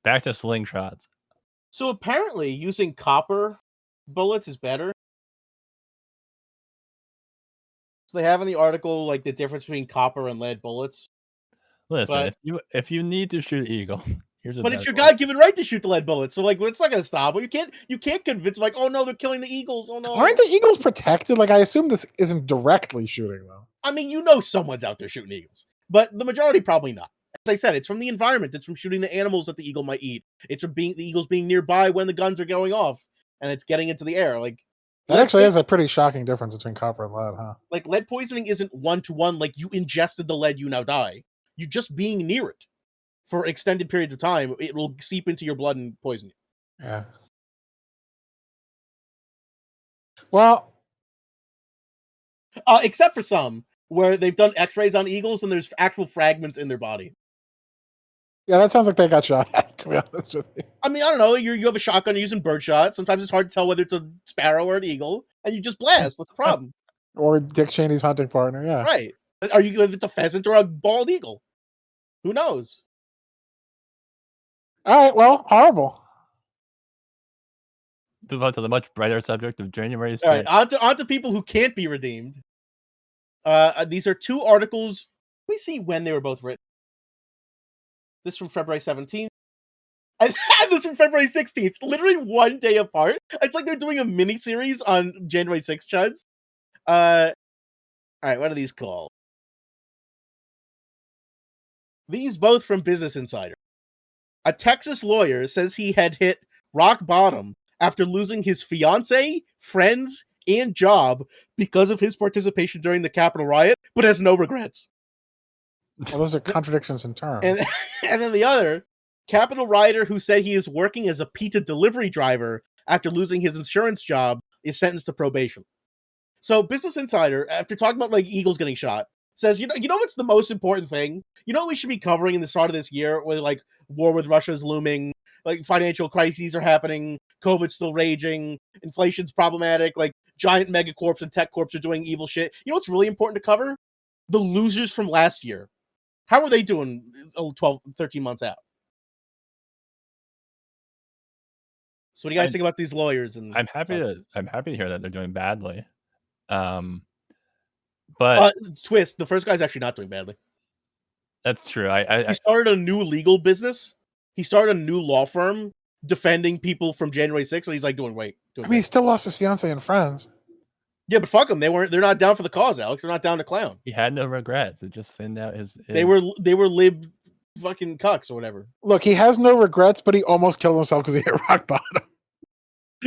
Back to slingshots. So apparently, using copper bullets is better. So they have in the article like the difference between copper and lead bullets. Listen, But- if you need to shoot eagle, here's a But better it's your one. God-given right to shoot the lead bullets. So like, it's not going to stop. Well, you can't convince like, oh no, they're killing the eagles. Oh no. Aren't the eagles protected? Like, I assume this isn't directly shooting them. I mean, someone's out there shooting eagles, but the majority probably not. As I said, it's from the environment. It's from shooting the animals that the eagle might eat. It's from the eagles being nearby when the guns are going off, and it's getting into the air. Like That lead actually poi- is a pretty shocking difference between copper and lead, huh? like lead poisoning isn't 1-to-1. Like you ingested the lead, you now die. You just being near it for extended periods of time, it will seep into your blood and poison you. Yeah. Well, Except for some where they've done X-rays on eagles and there's actual fragments in their body. yeah, that sounds like they got shot at, to be honest with you. I mean, I don't know. You have a shotgun, you're using birdshot. Sometimes it's hard to tell whether it's a sparrow or an eagle, and you just blast. What's the problem? Or Dick Cheney's hunting partner, yeah. Right? Are you if it's a pheasant or a bald eagle? Who knows? All right, well, horrible. Move on to the much brighter subject of January 6th. All right, on to people who can't be redeemed. These are two articles. Let me see when they were both written. This from February 17th. And this from February 16th. Literally one day apart. It's like they're doing a mini series on January 6th, chuds. All right, what are these called? These both from Business Insider. A Texas lawyer says he had hit rock bottom after losing his fiance, friends, and job because of his participation during the Capitol riot, but has no regrets. Well, those are contradictions in terms. And and then the other, Capitol rioter who said he is working as a pizza delivery driver after losing his insurance job is sentenced to probation. So Business Insider, after talking about like eagles getting shot, says, you know what's the most important thing? You know what we should be covering in the start of this year where like war with Russia is looming, like financial crises are happening, COVID's still raging, inflation's problematic, like giant megacorps and tech corps are doing evil shit. You know what's really important to cover? The losers from last year. How are they doing 12, 13 months out? So what do you guys think about these lawyers? And I'm happy to hear that they're doing badly. But twist, the first guy's actually not doing badly. that's true. He started a new legal business. He started a new law firm defending people from January 6th, and he's like doing great. I mean, he still lost his fiance and friends. Yeah, but fuck them. They're not down for the cause, Alex. They're not down to clown. he had no regrets. It just thinned out his They were lib fucking cucks or whatever. Look, he has no regrets, but he almost killed himself because he hit rock bottom.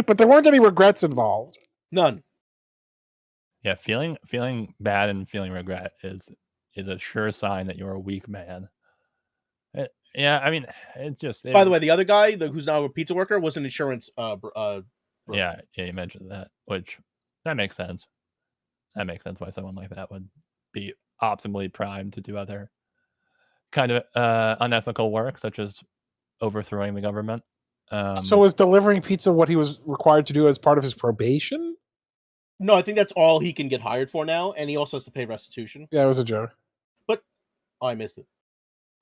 But there weren't any regrets involved. None. Yeah, feeling bad and feeling regret is a sure sign that you're a weak man. Yeah, I mean, it's just. By the way, the other guy who's now a pizza worker was an insurance. Yeah, you mentioned that, which that makes sense. That makes sense why someone like that would be optimally primed to do other kind of unethical work, such as overthrowing the government. So was delivering pizza what he was required to do as part of his probation? No, I think that's all he can get hired for now, and he also has to pay restitution. Yeah, it was a joke. Oh, I missed it.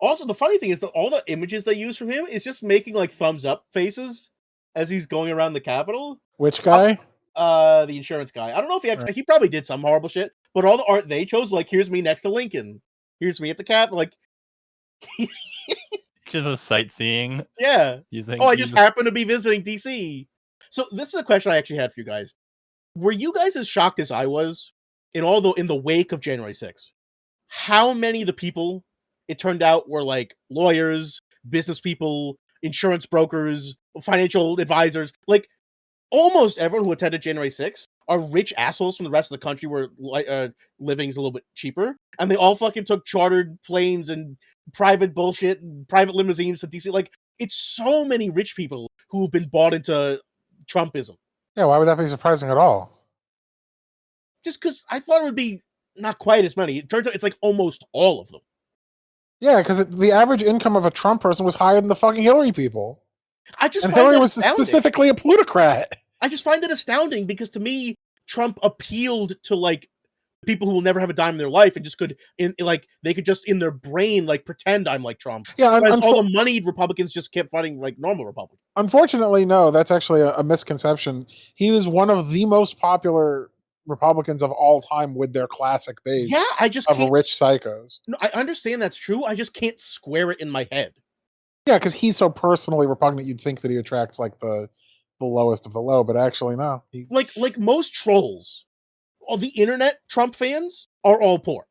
Also, the funny thing is that all the images they use from him is just making like thumbs up faces as he's going around the Capitol. Which guy? The insurance guy. I don't know if he probably did some horrible shit, but all the art they chose, like, here's me next to Lincoln, here's me at the Capitol, like, just was sightseeing. yeah. Using. Oh, I just happened to be visiting DC. So this is a question I actually had for you guys. Were you guys as shocked as I was in the wake of January 6th? How many of the people it turned out were like lawyers, business people, insurance brokers, financial advisors? Like almost everyone who attended January 6th are rich assholes from the rest of the country where living's a little bit cheaper, and they all fucking took chartered planes and private bullshit and private limousines to DC. Like it's so many rich people who've been bought into Trumpism. Yeah, why would that be surprising at all? Just because I thought it would be not quite as many. It turns out it's like almost all of them. Yeah, because the average income of a Trump person was higher than the fucking Hillary people. I just And find Hillary that was astounding. specifically a plutocrat. I just find that astounding because to me, Trump appealed to like people who will never have a dime in their life and just could they could just in their brain like pretend I'm like Trump. Yeah, Whereas all the moneyed Republicans just kept fighting like normal Republicans. Unfortunately, no, that's actually a misconception. He was one of the most popular Republicans of all time with their classic base Yeah, I just of can't. rich psychos. No, I understand that's true. I just can't square it in my head. Yeah, because he's so personally repugnant, you'd think that he attracts like the lowest of the low, but actually no. Like most trolls, all the internet Trump fans are all poor,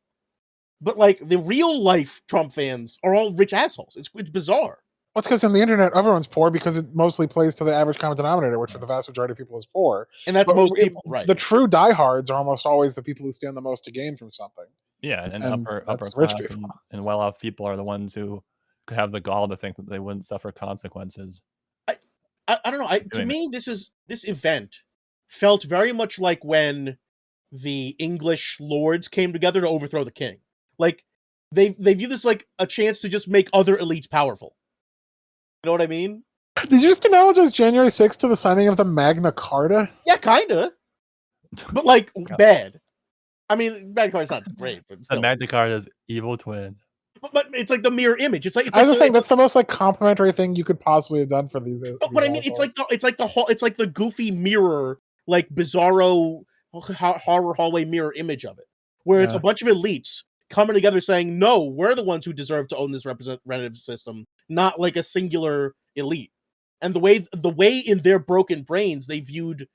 but like the real life Trump fans are all rich assholes. It's bizarre. Well, it's because in the internet, everyone's poor because it mostly plays to the average common denominator, which for the vast majority of people is poor. And that's But most people, right? The true diehards are almost always the people who stand the most to gain from something. Yeah, and And upper that's class rich people. and well-off people are the ones who have the gall to think that they wouldn't suffer consequences. I don't know. To me, this event felt very much like when the English lords came together to overthrow the king. Like they view this like a chance to just make other elites powerful. You know what I mean? Did you just analogize January 6th to the signing of the Magna Carta? Yeah, kinda. But like bad. I mean, Magna Carta's not great, but The still. Magna Carta's evil twin. But it's like the mirror image. It's like I was just saying that's the most like complimentary thing you could possibly have done for these. But I mean, it's like the goofy mirror, like bizarro horror hallway mirror image of it, where it's a bunch of elites coming together saying, "No, we're the ones who deserve to own this representative system, not like a singular elite." And the way in their broken brains they viewed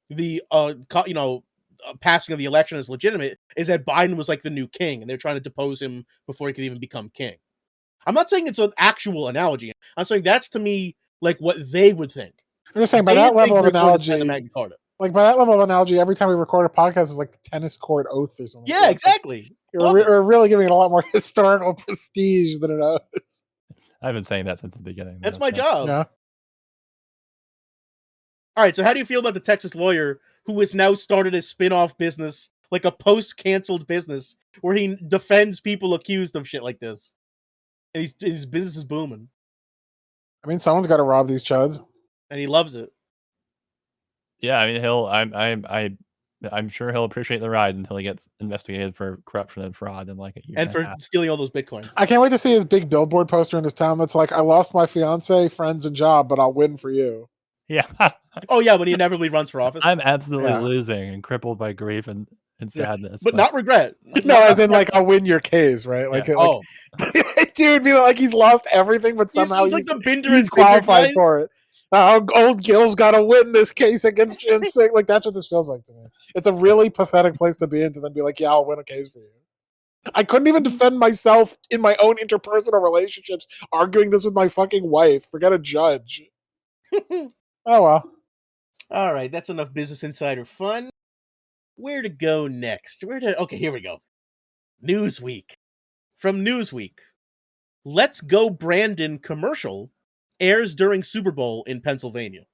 the passing of the election as legitimate is that Biden was like the new king, and they're trying to depose him before he could even become king. I'm not saying it's an actual analogy. I'm saying that's to me like what they would think. I'm just saying by that level of analogy, Magna Carta. like by that level of analogy, every time we record a podcast is like the tennis court oath or something. Yeah, exactly. We're really giving it a lot more historical prestige than it is. I've been saying that since the beginning. That's my job. Yeah. All right, so how do you feel about the Texas lawyer who has now started a spin-off business, like a post-canceled business, where he defends people accused of shit like this? And his business is booming. I mean, someone's got to rob these chuds. And he loves it. Yeah, I mean, I'm sure he'll appreciate the ride until he gets investigated for corruption and fraud in like a year. And for stealing all those bitcoins. I can't wait to see his big billboard poster in his town that's like, I lost my fiance, friends, and job, but I'll win for you. Yeah. Oh yeah, when he inevitably runs for office. I'm absolutely losing and crippled by grief and sadness. But not regret. No, as in like I'll win your case, right? Like, dude, be like he's lost everything, but somehow he's like the Binder he's and Binder qualified guys. for it. Old Gil's got to win this case against Jen Sick. Like that's what this feels like to me. It's a really pathetic place to be in to then be like, yeah, I'll win a case for you. I couldn't even defend myself in my own interpersonal relationships, arguing this with my fucking wife. Forget a judge. Oh well. All right, that's enough Business Insider fun. Where to go next? Okay, here we go. Newsweek. From Newsweek. Let's Go Brandon commercial airs during Super Bowl in Pennsylvania.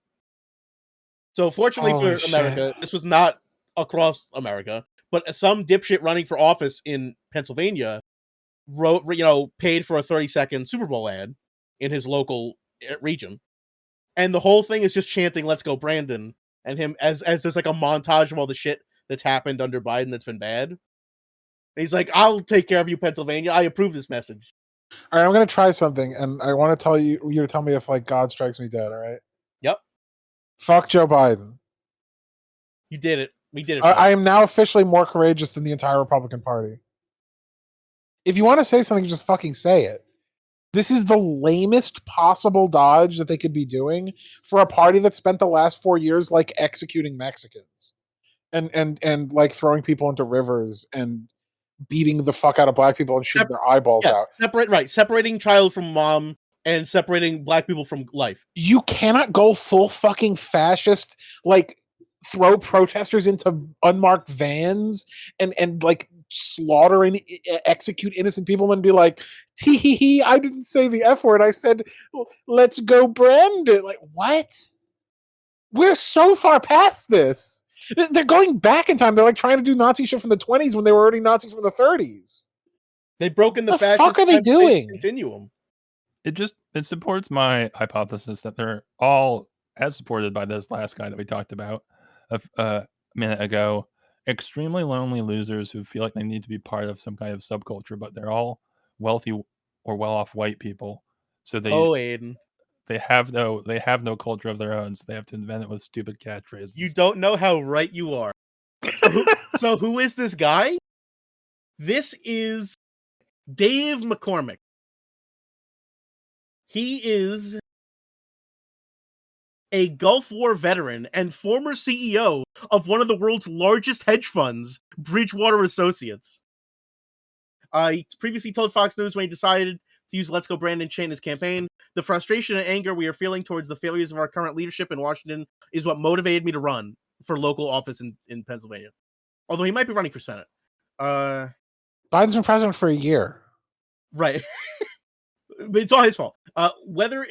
So fortunately for America, this was not across America, but some dipshit running for office in Pennsylvania paid for a 30-second Super Bowl ad in his local region. And the whole thing is just chanting "Let's Go Brandon" and him as there's like a montage of all the shit that's happened under Biden that's been bad. And he's like, "I'll take care of you, Pennsylvania. I approve this message." All right, I'm gonna try something, and I want to tell you to tell me if like God strikes me dead. All right. Yep. Fuck Joe Biden. You did it. We did it. I am now officially more courageous than the entire Republican Party. If you want to say something, just fucking say it. This is the lamest possible dodge that they could be doing for a party that spent the last 4 years like executing Mexicans and like throwing people into rivers and beating the fuck out of black people and shooting their eyeballs out. Separating child from mom and separating black people from life. You cannot go full fucking fascist, like throw protesters into unmarked vans and like slaughter and execute innocent people and be like, tee hee hee, I didn't say the F word. I said, let's go Brandon. Like, what? We're so far past this. They're going back in time. They're like trying to do Nazi shit from the 20s when they were already Nazis from the 30s. They've broken the fascist fuck are they doing? Continuum. It supports my hypothesis that they're all, as supported by this last guy that we talked about a minute ago, extremely lonely losers who feel like they need to be part of some kind of subculture, but they're all wealthy or well-off white people. So Aiden. They have no culture of their own, so they have to invent it with stupid catchphrases. You don't know how right you are. So who is this guy? This is Dave McCormick. He is a Gulf War veteran and former CEO of one of the world's largest hedge funds, Bridgewater Associates. He previously told Fox News when he decided to use Let's Go Brandon Chain in his campaign, the frustration and anger we are feeling towards the failures of our current leadership in Washington is what motivated me to run for local office in Pennsylvania. Although he might be running for Senate. Biden's been president for a year. Right. But it's all his fault. Whether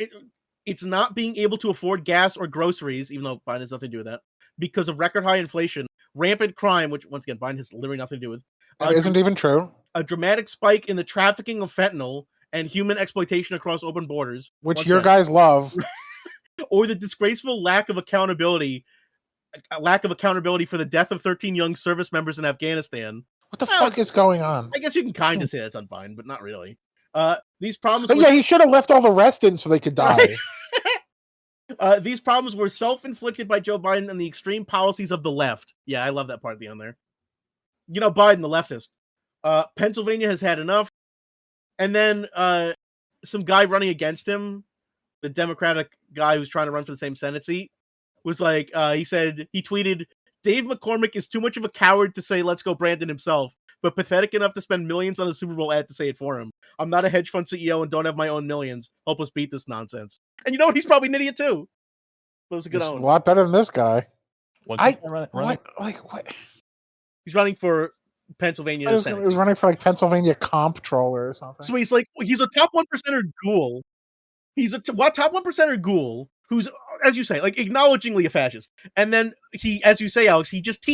it's not being able to afford gas or groceries, even though Biden has nothing to do with that, because of record high inflation, rampant crime, which once again Biden has literally nothing to do with. That isn't even true. A dramatic spike in the trafficking of fentanyl and human exploitation across open borders, which your guys love, or the disgraceful lack of accountability for the death of 13 young service members in Afghanistan. What the fuck is going on? I guess you can kind of say that's on Biden, but not really. These problems. But yeah, he should have left all the rest in so they could die. Right? These problems were self-inflicted by Joe Biden and the extreme policies of the left. Yeah, I love that part at the end there. You know, Biden, the leftist. Pennsylvania has had enough. And then some guy running against him, the Democratic guy who's trying to run for the same Senate seat, was like, he tweeted, Dave McCormick is too much of a coward to say, let's go Brandon himself, but pathetic enough to spend millions on a Super Bowl ad to say it for him. I'm not a hedge fund CEO and don't have my own millions. Help us beat this nonsense. And you know what? He's probably an idiot too. But it's a good a lot better than this guy. What? He's running for Pennsylvania. He was running for like Pennsylvania comptroller or something. So he's a top 1%er ghoul. He's a top 1%er ghoul who's, as you say, like acknowledgingly a fascist. And then he, as you say, Alex, he just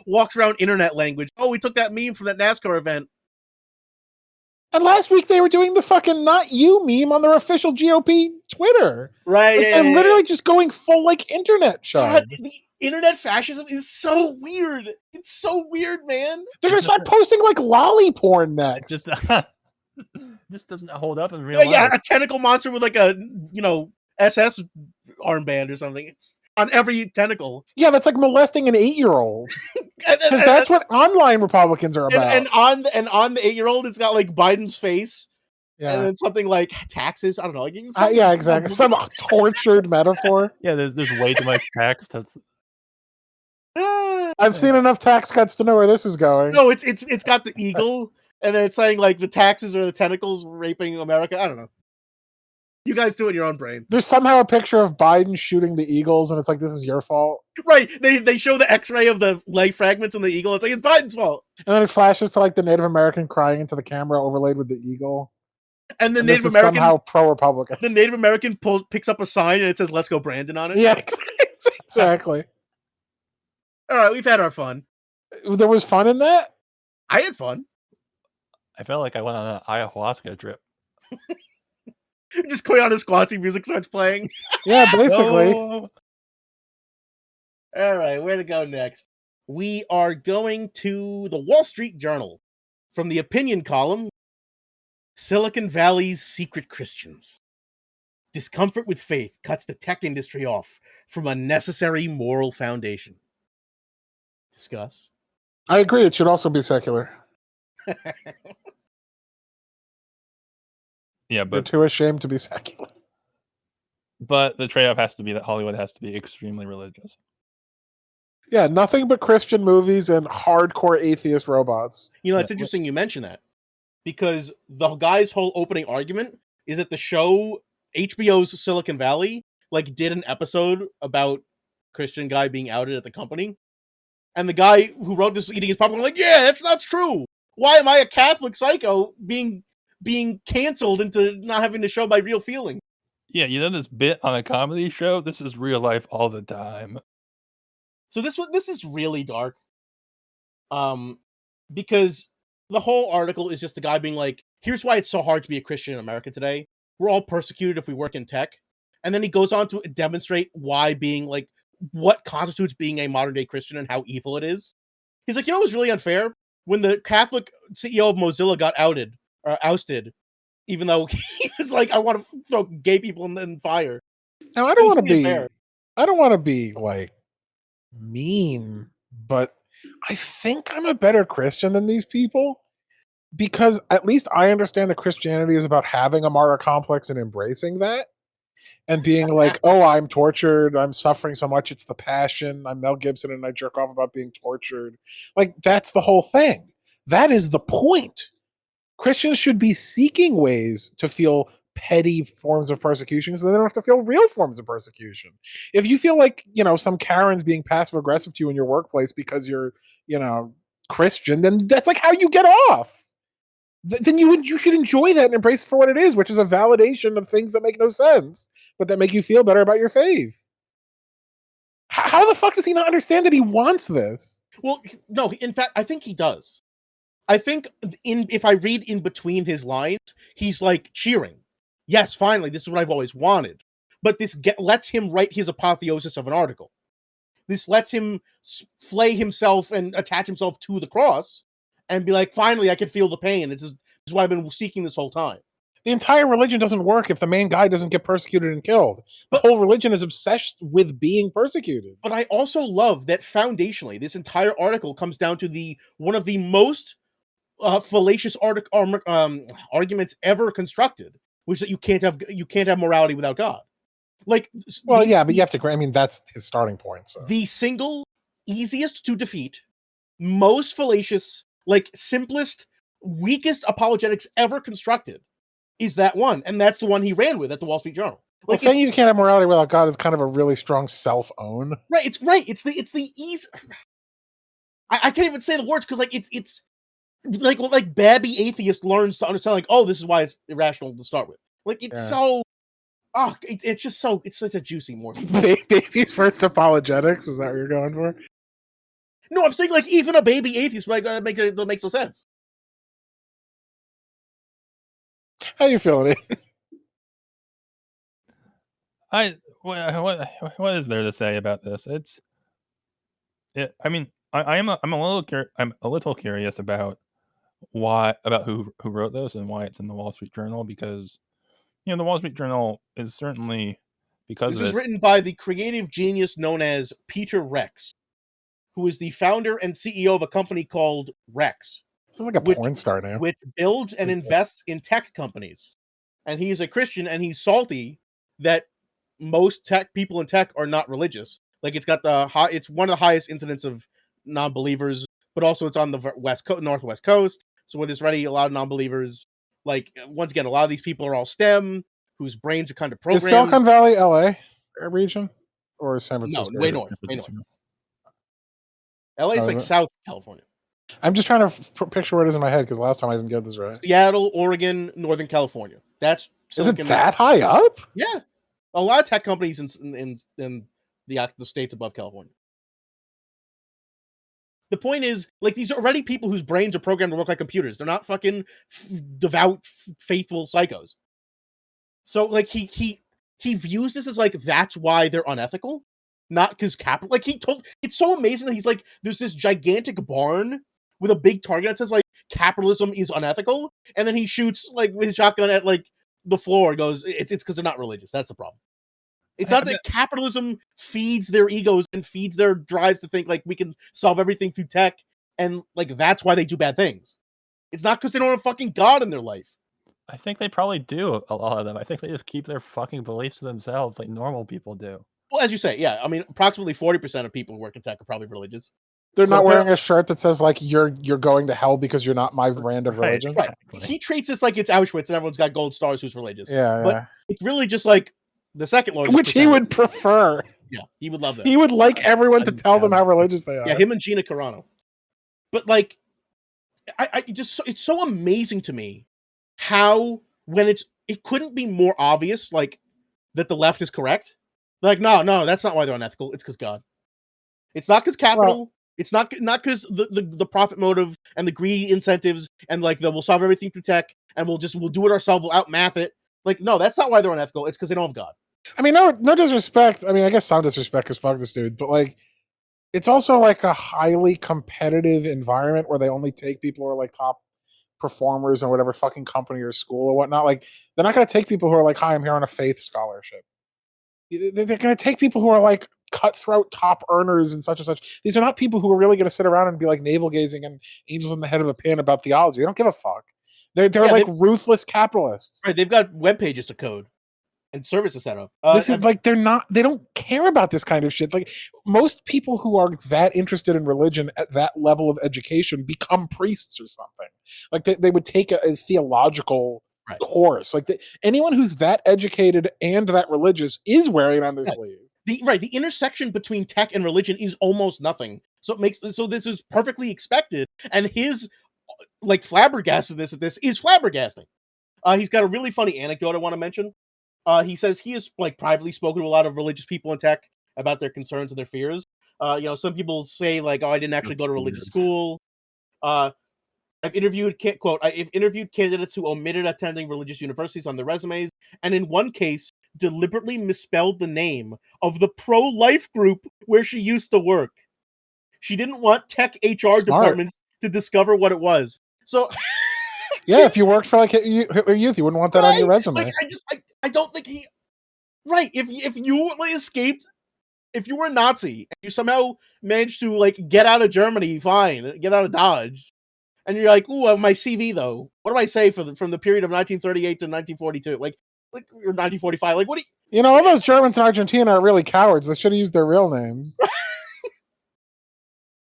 walks around internet language. Oh, we took that meme from that NASCAR event. And last week they were doing the fucking "not you" meme on their official GOP Twitter. Right. Like, they're literally just going full like internet show. God, the internet fascism is so weird. It's so weird, man. They're gonna start posting like lolly porn next. This doesn't hold up in real life. Yeah, a tentacle monster with like a SS armband or something. It's on every tentacle. Yeah, that's like molesting an 8-year-old. Because that's what online Republicans are about. And on the 8-year-old, it's got like Biden's face. Yeah. And then something like taxes. I don't know. Like, yeah, exactly. Some tortured metaphor. Yeah, there's way too much text. That's. I've seen enough tax cuts to know where this is going. No, it's got the eagle, and then it's saying like the taxes or the tentacles raping America. I don't know. You guys do it in your own brain. There's somehow a picture of Biden shooting the eagles, and it's like, this is your fault. Right. They show the X-ray of the leg fragments on the eagle. It's like, it's Biden's fault. And then it flashes to like the Native American crying into the camera overlaid with the eagle. And the Native American somehow pro-Republican. The Native American picks up a sign and it says, let's go Brandon on it. Yeah, exactly. All right, we've had our fun. There was fun in that? I had fun. I felt like I went on an ayahuasca trip. Just Koyana Squatty music starts playing. Yeah, basically. Oh. All right, where to go next? We are going to the Wall Street Journal. From the opinion column, Silicon Valley's secret Christians. Discomfort with faith cuts the tech industry off from a necessary moral foundation. Discuss. I agree. It should also be secular. Yeah, You're but too ashamed to be secular. the trade-off has to be that Hollywood has to be extremely religious. Yeah, nothing but Christian movies and hardcore atheist robots. You know, Yeah, it's interesting you mention that because the guy's whole opening argument is that the show HBO's Silicon Valley like did an episode about Christian guy being outed at the company, and the guy who wrote this eating his popcorn like, yeah, that's not true. Why am I a Catholic psycho being canceled into not having to show my real feeling? Yeah, you know this bit on a comedy show? This is real life all the time. So this is really dark. Because the whole article is just the guy being like, here's why it's so hard to be a Christian in America today. We're all persecuted if we work in tech. And then he goes on to demonstrate why being like what constitutes being a modern day Christian and how evil it is. He's like, you know what was really unfair? When the Catholic CEO of Mozilla got ousted, even though he was like, I want to throw gay people in the fire. Now I don't want to be like mean, but I think I'm a better Christian than these people because at least I understand that Christianity is about having a martyr complex and embracing that and being like, oh, I'm tortured, I'm suffering so much, it's the passion, I'm Mel Gibson and I jerk off about being tortured. Like, that's the whole thing. That is the point. Christians should be seeking ways to feel petty forms of persecution so they don't have to feel real forms of persecution. If you feel like, some Karen's being passive aggressive to you in your workplace because you're, Christian, then that's like how you get off. Then you should enjoy that and embrace it for what it is, which is a validation of things that make no sense, but that make you feel better about your faith. How the fuck does he not understand that he wants this? Well, no, in fact, I think he does. I think if I read in between his lines, he's like cheering. Yes, finally, this is what I've always wanted. But this lets him write his apotheosis of an article. This lets him flay himself and attach himself to the cross and be like, finally, I can feel the pain. This is what I've been seeking this whole time. The entire religion doesn't work if the main guy doesn't get persecuted and killed. The whole religion is obsessed with being persecuted. But I also love that foundationally, this entire article comes down to one of the most fallacious arguments ever constructed, which is that you can't have morality without God. Like, well, yeah, but you have to. I mean, that's his starting point. So the single easiest to defeat, most fallacious, like simplest, weakest apologetics ever constructed is that one, and that's the one he ran with at the Wall Street Journal. Like, saying you can't have morality without God is kind of a really strong self-own. Right. It's right. It's the easy. I can't even say the words because it's like Babby atheist learns to understand like, oh, this is why it's irrational to start with. Like it's so. Oh, it's just so. It's such a juicy morsel. Baby's first apologetics. Is that what you're going for? No, I'm saying like even a baby atheist like that makes no sense. How you feeling? What is there to say about this? I mean, I'm a little curious about who wrote this and why it's in the Wall Street Journal, because the Wall Street Journal is certainly because this is written by the creative genius known as Peter Rex, who is the founder and CEO of a company called Rex. This is like a porn star now. Which builds and invests in tech companies. And he's a Christian, and he's salty that most people in tech are not religious. Like it's got it's one of the highest incidents of non-believers, but also it's on the northwest coast. So where there's already a lot of non-believers. Like once again, a lot of these people are all STEM, whose brains are kind of programmed. Is Silicon Valley LA region or San Francisco? No, way north. LA is like South California. I'm just trying to picture where it is in my head because last time I didn't get this right. Seattle, Oregon, Northern California. Is it that high up? Yeah, a lot of tech companies in the states above California. The point is, like, these are already people whose brains are programmed to work like computers. They're not fucking devout, faithful psychos. So, like, he views this as like that's why they're unethical, not because capital. Like it's so amazing that he's like, there's this gigantic barn with a big target that says like capitalism is unethical, and then he shoots like with his shotgun at like the floor and goes, it's because they're not religious. That's the problem. It's not that capitalism feeds their egos and feeds their drives to think like we can solve everything through tech, and like that's why they do bad things. It's not because they don't have fucking God in their life. I think they probably do, a lot of them. I think they just keep their fucking beliefs to themselves like normal people do. Well, as you say, yeah. I mean, approximately 40% of people who work in tech are probably religious. They're But not wearing a shirt that says like you're going to hell because you're not my brand of Right, religion. Right. exactly. He treats this like it's Auschwitz and everyone's got gold stars who's religious. Yeah, But yeah. it's really just like the second largest Which he percentage. would prefer. Yeah, he would love that. He would like everyone to I'm tell them down. how religious they are. Yeah, him and Gina Carano. But like, I just it's so amazing to me how when it couldn't be more obvious like that the left is correct. Like, no, that's not why they're unethical. It's because God. It's not because capital. It's not because the profit motive and the greedy incentives and like we'll solve everything through tech and we'll do it ourselves. We'll outmath it. Like, no, that's not why they're unethical. It's because they don't have God. I mean, no disrespect. I mean, I guess some disrespect because fuck this dude, but like, it's also like a highly competitive environment where they only take people who are like top performers in whatever fucking company or school or whatnot. Like, they're not going to take people who are like, "Hi, I'm here on a faith scholarship." They're going to take people who are like cutthroat top earners and such. These are not people who are really going to sit around and be like navel gazing and angels in the head of a pin about theology. They don't give a fuck. They're Yeah, like ruthless capitalists. Right? They've got web pages to code and services set up. This is like they don't care about this kind of shit. Like, most people who are that interested in religion at that level of education become priests or something. Like, they would take a theological Right. course. Like, anyone who's that educated and that religious is wearing it on their sleeve. The intersection between tech and religion is almost nothing. So this is perfectly expected, and his like flabbergastedness at this is flabbergasting. He's got a really funny anecdote I want to mention. He says he has like privately spoken to a lot of religious people in tech about their concerns and their fears. Some people say like, "Oh, I didn't actually go to religious school." I've interviewed candidates who omitted attending religious universities on their resumes, and in one case, deliberately misspelled the name of the pro-life group where she used to work. She didn't want tech HR departments to discover what it was. So, yeah, if you worked for like Hitler Youth, you wouldn't want that on your resume. Like, I don't think he. Right, if you like escaped, if you were a Nazi and you somehow managed to like get out of Germany, fine, get out of Dodge. And you're like, ooh, my CV though. What do I say from the period of 1938 to 1942? Like or 1945. Like, what do you know? All those Germans in Argentina are really cowards. They should have used their real names.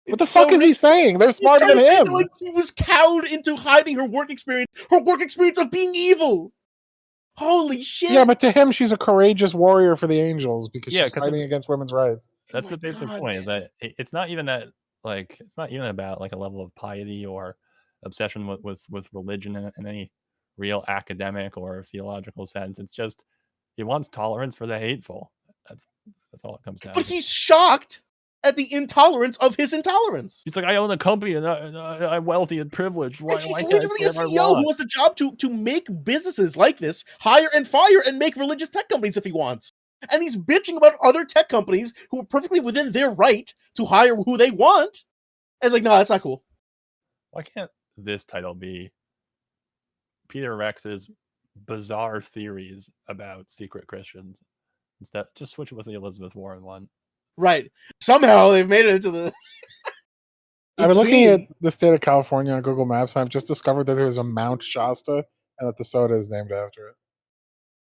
What the fuck is he saying? They're smarter than him. Like, she was cowed into hiding her work experience of being evil. Holy shit! Yeah, but to him, she's a courageous warrior for the Angels because she's 'cause fighting against women's rights. That's the basic point. Is that it's not even that like it's not even about like a level of piety or obsession with religion in any real academic or theological sense. It's just he wants tolerance for the hateful. That's all it comes down. But he's shocked at the intolerance of his intolerance. He's like, I own a company and I'm wealthy and privileged. Why he's can't literally I a CEO who has a job to make businesses like this hire and fire and make religious tech companies if he wants. And he's bitching about other tech companies who are perfectly within their right to hire who they want. And it's like, no, that's not cool. Why can't this title be Peter Rex's bizarre theories about secret Christians? Instead, just switch it with the Elizabeth Warren one. Right. Somehow they've made it into the. I've been looking at the state of California on Google Maps, and I've just discovered that there's a Mount Shasta and that the soda is named after it.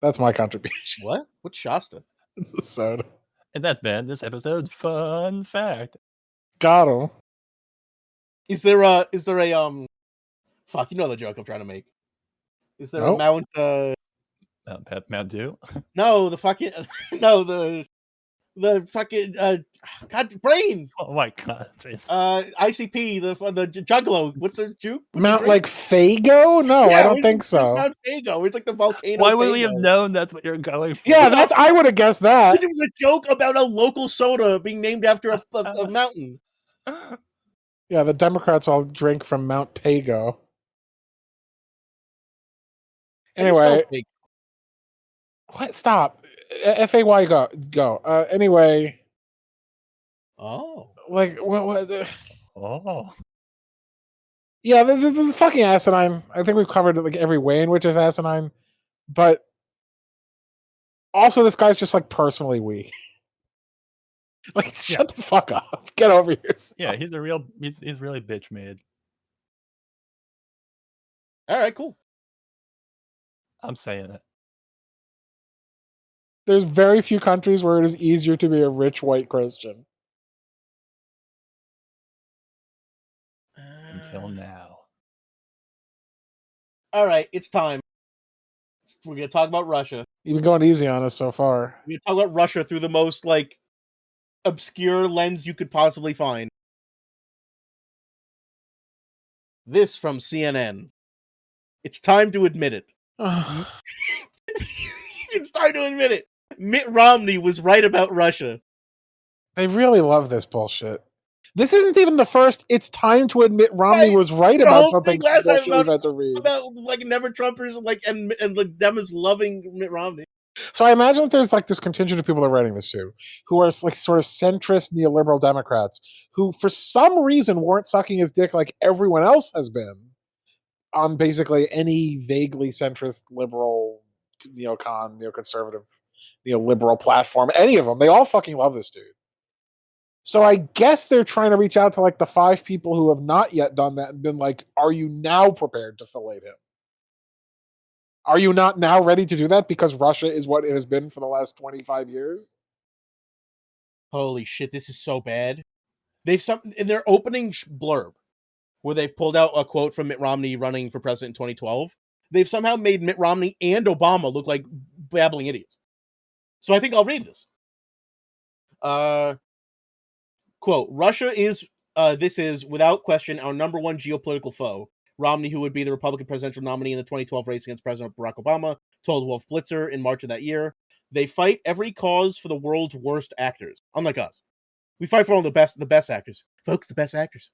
That's my contribution. What? What's Shasta? It's a soda. And that's been this episode's fun fact. Got him. Is there a fuck, you know the joke I'm trying to make. Is there a Mount Mount Dew? No, the fucking no, the fucking God brain. Oh my god. ICP, the Juggalo. What's the juke? Mount like Fago? No, I don't think so. Mount Fago. It's like the volcano. Why would we have known that's what you're going for? Yeah, I would have guessed that. It was a joke about a local soda being named after a mountain. Yeah, the Democrats all drink from Mount Pago. Anyway, what? Stop. FAY go. Anyway. Oh. Like what? Oh. Yeah, this is fucking asinine. I think we've covered like every way in which it's asinine, but also this guy's just like personally weak. Like, shut the fuck up. Get over yourself. Yeah, he's really bitch made. All right, cool. I'm saying it. There's very few countries where it is easier to be a rich white Christian. Until now. All right, it's time. We're gonna talk about Russia. You've been going easy on us so far. We're gonna talk about Russia through the most like obscure lens you could possibly find. This from CNN. It's time to admit it. It's time to admit it. Mitt Romney was right about Russia. They really love this bullshit. This isn't even the first. It's time to admit Romney Right. was right The about whole something thing last time bullshit we've had to read. About like never Trumpers like and like them as loving Mitt Romney. So I imagine that there's like this contingent of people that are writing this too, who are like sort of centrist neoliberal Democrats who, for some reason, weren't sucking his dick like everyone else has been on basically any vaguely centrist liberal, neocon, neoconservative, neoliberal platform. Any of them, they all fucking love this dude. So I guess they're trying to reach out to like the 5 people who have not yet done that and been like, "Are you now prepared to fillet him? Are you not now ready to do that because Russia is what it has been for the last 25 years?" Holy shit, this is so bad. They've in their opening blurb where they've pulled out a quote from Mitt Romney running for president in 2012. They've somehow made Mitt Romney and Obama look like babbling idiots. So I think I'll read this. Quote, Russia is, this is, without question, our number one geopolitical foe. Romney, who would be the Republican presidential nominee in the 2012 race against President Barack Obama, told Wolf Blitzer in March of that year, they fight every cause for the world's worst actors. Unlike us. We fight for all the best actors. Folks, the best actors.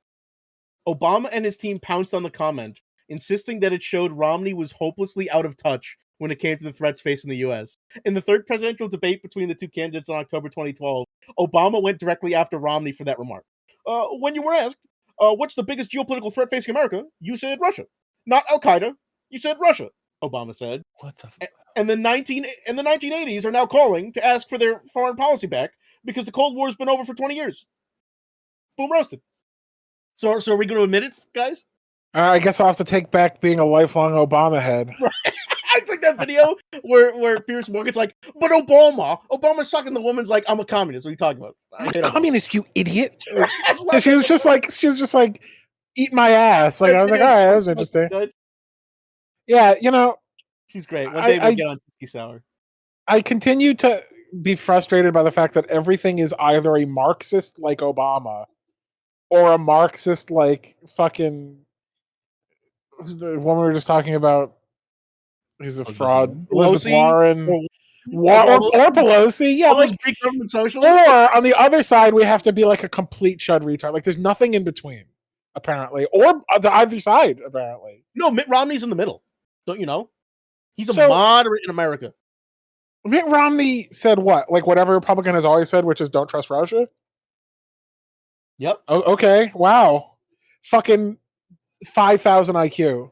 Obama and his team pounced on the comment, insisting that it showed Romney was hopelessly out of touch when it came to the threats facing the U.S. In the third presidential debate between the two candidates on October 2012, Obama went directly after Romney for that remark. When you were asked, what's the biggest geopolitical threat facing America? You said Russia. Not Al-Qaeda. You said Russia, Obama said. What the fuck? And the 1980s are now calling to ask for their foreign policy back because the Cold War's been over for 20 years. Boom roasted. So are we going to admit it, guys? I guess I'll have to take back being a lifelong Obama head. I took that video where Pierce Morgan's like, but Obama's sucking the woman's like, I'm a communist. What are you talking about? I'm a communist, you idiot. She was just like, eat my ass. Like I was like, all right, that was interesting. Good. Yeah, She's great. One day we'll get on Tiki Sour. I continue to be frustrated by the fact that everything is either a Marxist like Obama or a Marxist like fucking who's the woman we were just talking about? He's a fraud. Elizabeth Warren. Or Pelosi. Yeah. Like big government socialists. Or on the other side, we have to be like a complete chud retard. Like there's nothing in between, apparently. Or to either side, apparently. No, Mitt Romney's in the middle. Don't you know? He's a moderate in America. Mitt Romney said what? Like whatever Republican has always said, which is don't trust Russia? Yep. Oh, okay. Wow. Fucking 5,000 IQ.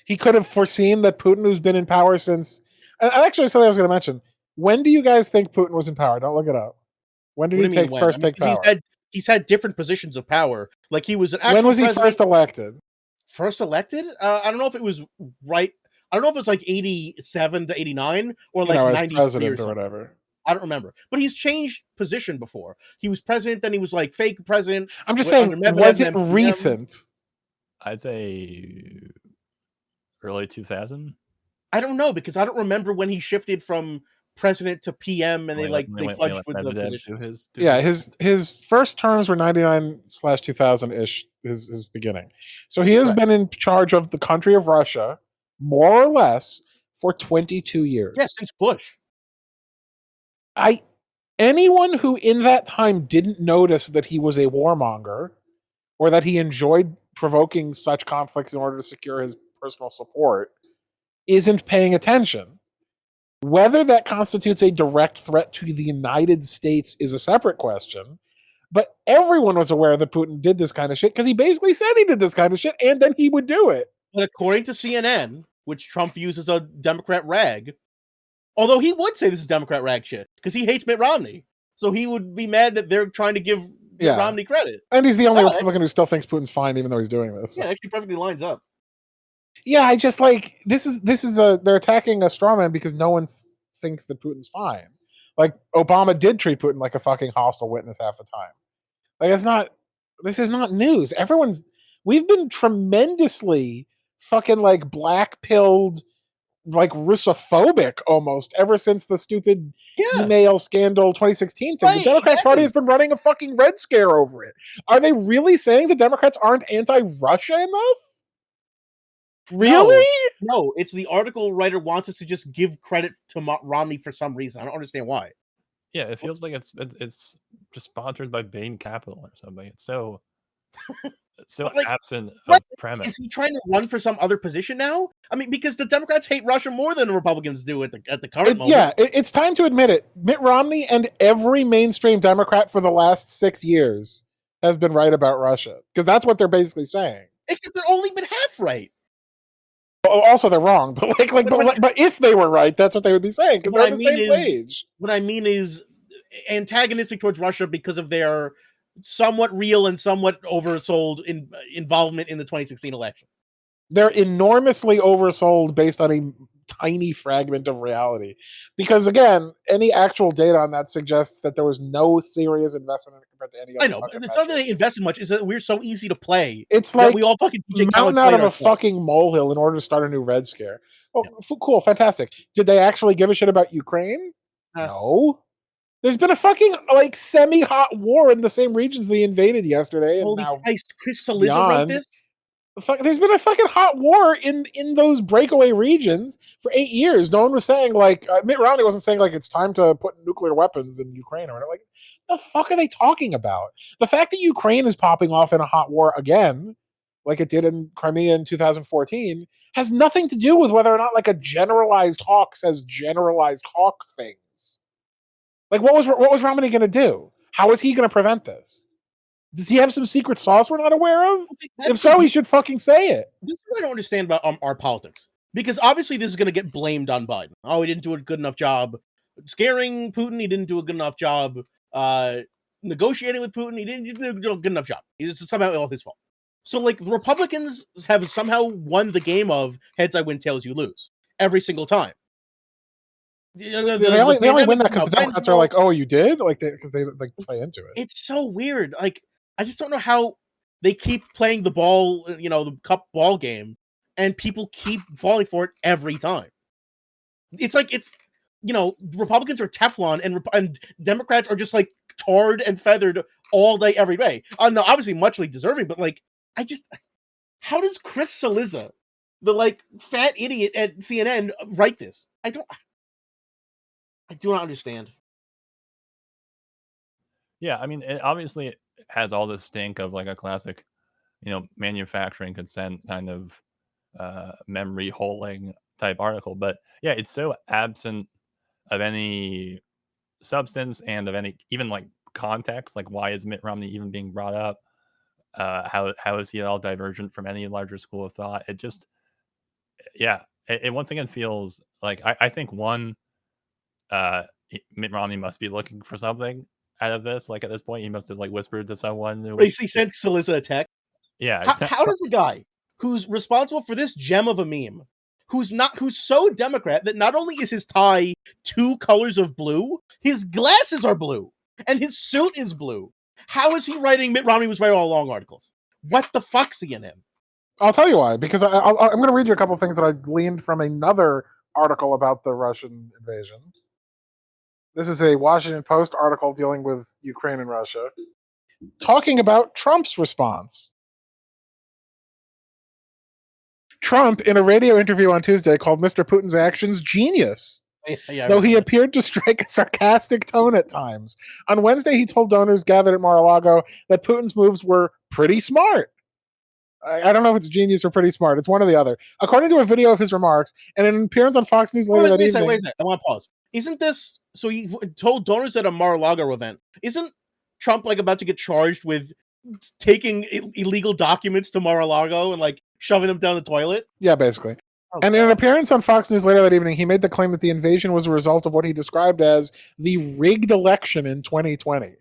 He could have foreseen that Putin, who's been in power since... Actually, something I was going to mention. When do you guys think Putin was in power? Don't look it up. When did he take power? He's had different positions of power. Like he was an actual When was he president. first elected? First elected? I don't know if it was right. I don't know if it's like 87 to 89 or like 93 president or whatever. I don't remember. But he's changed position before. He was president, then he was like fake president. I'm just saying, was it recent? I'd say early 2000. I don't know because I don't remember when he shifted from president to PM and they fudged with the position. His first terms were 99/2000 ish. His beginning, so he has been in charge of the country of Russia more or less for 22 years. Yeah, since Bush. Anyone who in that time didn't notice that he was a warmonger or that he enjoyed provoking such conflicts in order to secure his personal support isn't paying attention. Whether that constitutes a direct threat to the United States is a separate question, but everyone was aware that Putin did this kind of shit because he basically said he did this kind of shit and then he would do it. But according to CNN, which Trump views as a Democrat rag, although he would say this is Democrat rag shit because he hates Mitt Romney. So he would be mad that they're trying to give Romney credit. And he's the only Republican who still thinks Putin's fine even though he's doing this. Yeah, it actually perfectly lines up. Yeah, I just like this is a they're attacking a straw man because no one thinks that Putin's fine. Like Obama did treat Putin like a fucking hostile witness half the time. Like it's not this is not news. We've been tremendously fucking like black pilled, like Russophobic almost ever since the stupid Yeah, email scandal 2016 thing. The right. Democrat Party Exactly. has been running a fucking Red Scare over it. Are they really saying the Democrats aren't anti-Russia enough? Really? No, it's the article writer wants us to just give credit to Romney for some reason. I don't understand why. Yeah, it feels like it's just sponsored by Bain Capital or something. It's so But, like, absent what of premise. is he trying to run for some other position now? I mean, because the Democrats hate Russia more than the Republicans do at the current moment. Yeah, it's time to admit it. Mitt Romney and every mainstream Democrat for the last 6 years has been right about Russia because that's what they're basically saying. Except they're only been half right. Also, they're wrong, but but if they were right, that's what they would be saying because they're on the same page. What I mean is antagonistic towards Russia because of their somewhat real and somewhat oversold involvement in the 2016 election. They're enormously oversold based on a tiny fragment of reality. Because again, any actual data on that suggests that there was no serious investment in it compared to any other. I know, but it's not that they invested much. It's that we're so easy to play. It's like we all fucking mountain out of a fucking molehill in order to start a new Red Scare. Oh, cool, fantastic. Did they actually give a shit about Ukraine? No. There's been a fucking like semi-hot war in the same regions they invaded yesterday. Holy and now Christ, Chris Cillizza wrote this? There's been a fucking hot war in those breakaway regions for 8 years. No one was saying like Mitt Romney wasn't saying like it's time to put nuclear weapons in Ukraine or whatever. Like the fuck are they talking about? The fact that Ukraine is popping off in a hot war again, like it did in Crimea in 2014, has nothing to do with whether or not like a generalized hawk says generalized hawk things. Like what was Romney going to do? How is he going to prevent this? Does he have some secret sauce we're not aware of? If so, he should fucking say it. This is what I don't understand about our politics. Because obviously this is going to get blamed on Biden. Oh, he didn't do a good enough job scaring Putin. He didn't do a good enough job negotiating with Putin. He didn't do a good enough job. It's somehow all his fault. So, like, the Republicans have somehow won the game of heads I win, tails you lose every single time. They only win that because the Democrats are like, oh, you did? Like, because they like play into it. It's so weird. Like, I just don't know how they keep playing the ball, the cup ball game, and people keep falling for it every time. It's like Republicans are Teflon, and Democrats are just like tarred and feathered all day, every day. No, obviously muchly deserving, but like, how does Chris Cillizza, the like fat idiot at CNN, write this? I do not understand. Yeah, I mean, it obviously has all the stink of like a classic, manufacturing consent kind of memory holding type article. But yeah, it's so absent of any substance and of any even like context. Like, why is Mitt Romney even being brought up? How is he at all divergent from any larger school of thought? It just, yeah, it once again feels like I think Mitt Romney must be looking for something out of this. Like at this point, he must have like whispered to someone. He sent Cillizza a text. Yeah. How does a guy who's responsible for this gem of a meme, who's so Democrat that not only is his tie 2 colors of blue, his glasses are blue and his suit is blue? How is he writing Mitt Romney was right all along articles? What the fuck's he in him? I'll tell you why, because I'm going to read you a couple of things that I gleaned from another article about the Russian invasion. This is a Washington Post article dealing with Ukraine and Russia, talking about Trump's response. Trump, in a radio interview on Tuesday, called Mr. Putin's actions genius, though he appeared to strike a sarcastic tone at times. On Wednesday, he told donors gathered at Mar-a-Lago that Putin's moves were pretty smart. I don't know if it's genius or pretty smart. It's one or the other. According to a video of his remarks and an appearance on Fox News later that evening. Wait a second. I want to pause. Isn't this... So he told donors at a Mar-a-Lago event. Isn't Trump like about to get charged with taking illegal documents to Mar-a-Lago and like shoving them down the toilet? Yeah, basically. Oh, and in an appearance on Fox News later that evening, he made the claim that the invasion was a result of what he described as the rigged election in 2020.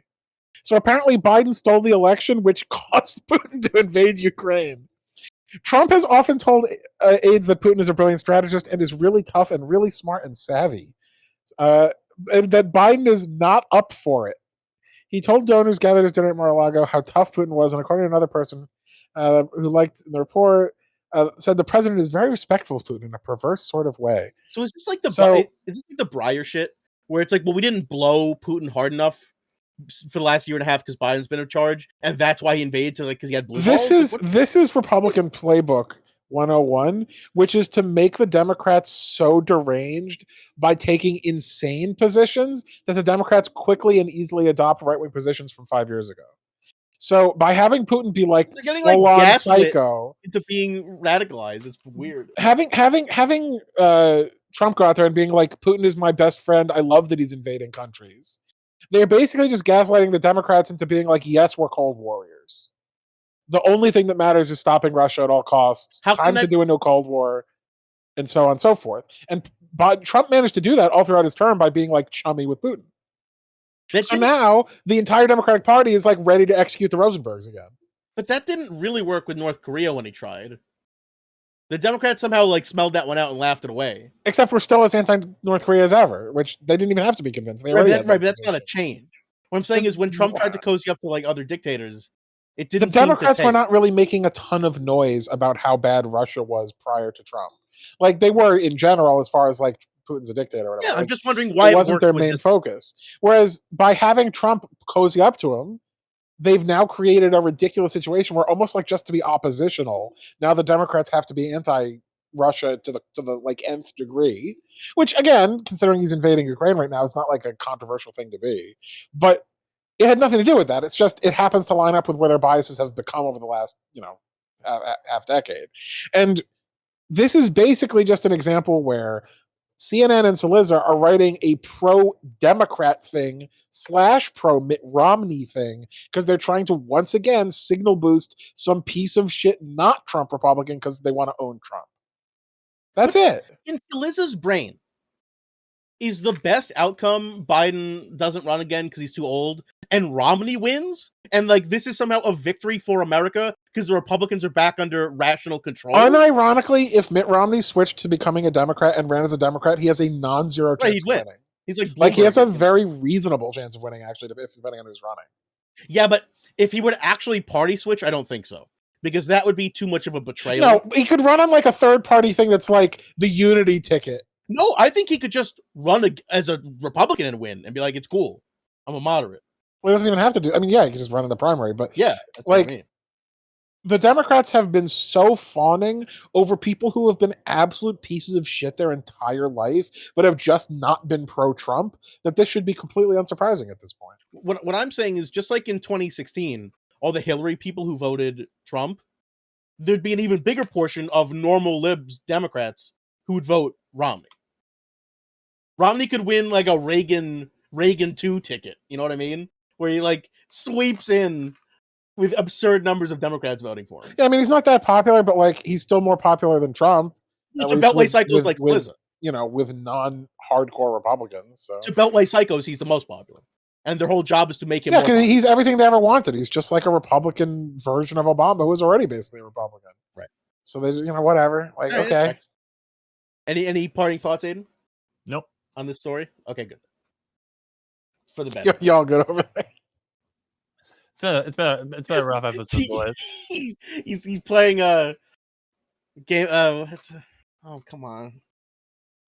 So apparently Biden stole the election, which caused Putin to invade Ukraine. Trump has often told aides that Putin is a brilliant strategist and is really tough and really smart and savvy. And that Biden is not up for it. He told donors gathered at his dinner at Mar-a-Lago how tough Putin was, and according to another person who liked the report, said the president is very respectful of Putin in a perverse sort of way. So is this like the So- is this like the Breyer shit, where it's like, well, we didn't blow Putin hard enough for the last year and a half because Biden's been in charge, and that's why he invaded, to like because he had blue This balls? is Like, what- this is Republican playbook 101, which is to make the Democrats so deranged by taking insane positions that the Democrats quickly and easily adopt right-wing positions from 5 years ago. So by having Putin be like They're getting, like, full-on gaslit. psycho, into being radicalized. It's weird. having Trump go out there and being like, Putin is my best friend. I love that he's invading countries. They're basically just gaslighting the Democrats into being like, yes, we're Cold Warriors. The only thing that matters is stopping Russia at all costs. How can Time to that- do a no Cold War, and so on and so forth. And Trump managed to do that all throughout his term by being like chummy with Putin. That So didn't- now the entire Democratic Party is like ready to execute the Rosenbergs again. but that didn't really work with North Korea when he tried. The Democrats somehow like smelled that one out and laughed it away. Except we're still as anti-North Korea as ever, which they didn't even have to be convinced. They Right, already that- had right, that but that's not a position. change. What I'm saying is when Trump tried to cozy up to like other dictators, it The didn't seem to Democrats were take. not really making a ton of noise about how bad Russia was prior to Trump. Like they were in general, as far as like Putin's a dictator or whatever. Yeah, I'm Like, just wondering why it wasn't worked their with main this- focus. Whereas by having Trump cozy up to him, they've now created a ridiculous situation where almost like just to be oppositional, now the Democrats have to be anti-Russia to the like nth degree. Which again, considering he's invading Ukraine right now, is not like a controversial thing to be. But it had nothing to do with that. It's just it happens to line up with where their biases have become over the last half decade. And this is basically just an example where CNN and Saliza are writing a pro-Democrat thing / pro-Mitt Romney thing because they're trying to once again signal boost some piece of shit not Trump Republican because they want to own Trump. That's it. In Liza's brain, is the best outcome Biden doesn't run again because he's too old and Romney wins? And like this is somehow a victory for America because the Republicans are back under rational control? Unironically, if Mitt Romney switched to becoming a Democrat and ran as a Democrat, he has a non-zero Right, chance he'd of win. winning. He's like Like he has a Bloomberg. very reasonable chance of winning, actually, if depending on who's running. Yeah, but if he would actually party switch, I don't think so. Because that would be too much of a betrayal. No, he could run on like a third-party thing that's like the unity ticket. No, I think he could just run as a Republican and win and be like, it's cool. I'm a moderate. Well, he doesn't even have to do. I mean, yeah, he can just run in the primary, but Yeah. That's what Like, I mean. the Democrats have been so fawning over people who have been absolute pieces of shit their entire life, but have just not been pro-Trump, that this should be completely unsurprising at this point. What I'm saying is just like in 2016, all the Hillary people who voted Trump, there'd be an even bigger portion of normal libs Democrats who would vote Romney. Romney could win like a Reagan 2 ticket, you know what I mean? Where he like sweeps in with absurd numbers of Democrats voting for him. Yeah, I mean, he's not that popular, but like he's still more popular than Trump. To least Beltway with- psychos with- like with- Sliza. With non-hardcore Republicans. So To Beltway psychos, he's the most popular. And their whole job is to make him yeah, more because popular. he's everything they ever wanted. He's just like a Republican version of Obama, who was already basically a Republican. Right. So they, whatever. Like, All right, okay. next. Any parting thoughts, Aiden, Nope. on this story? Okay, good. For the better. Y'all good over there. It's been a rough episode, boys. he's playing a game. Oh, come on.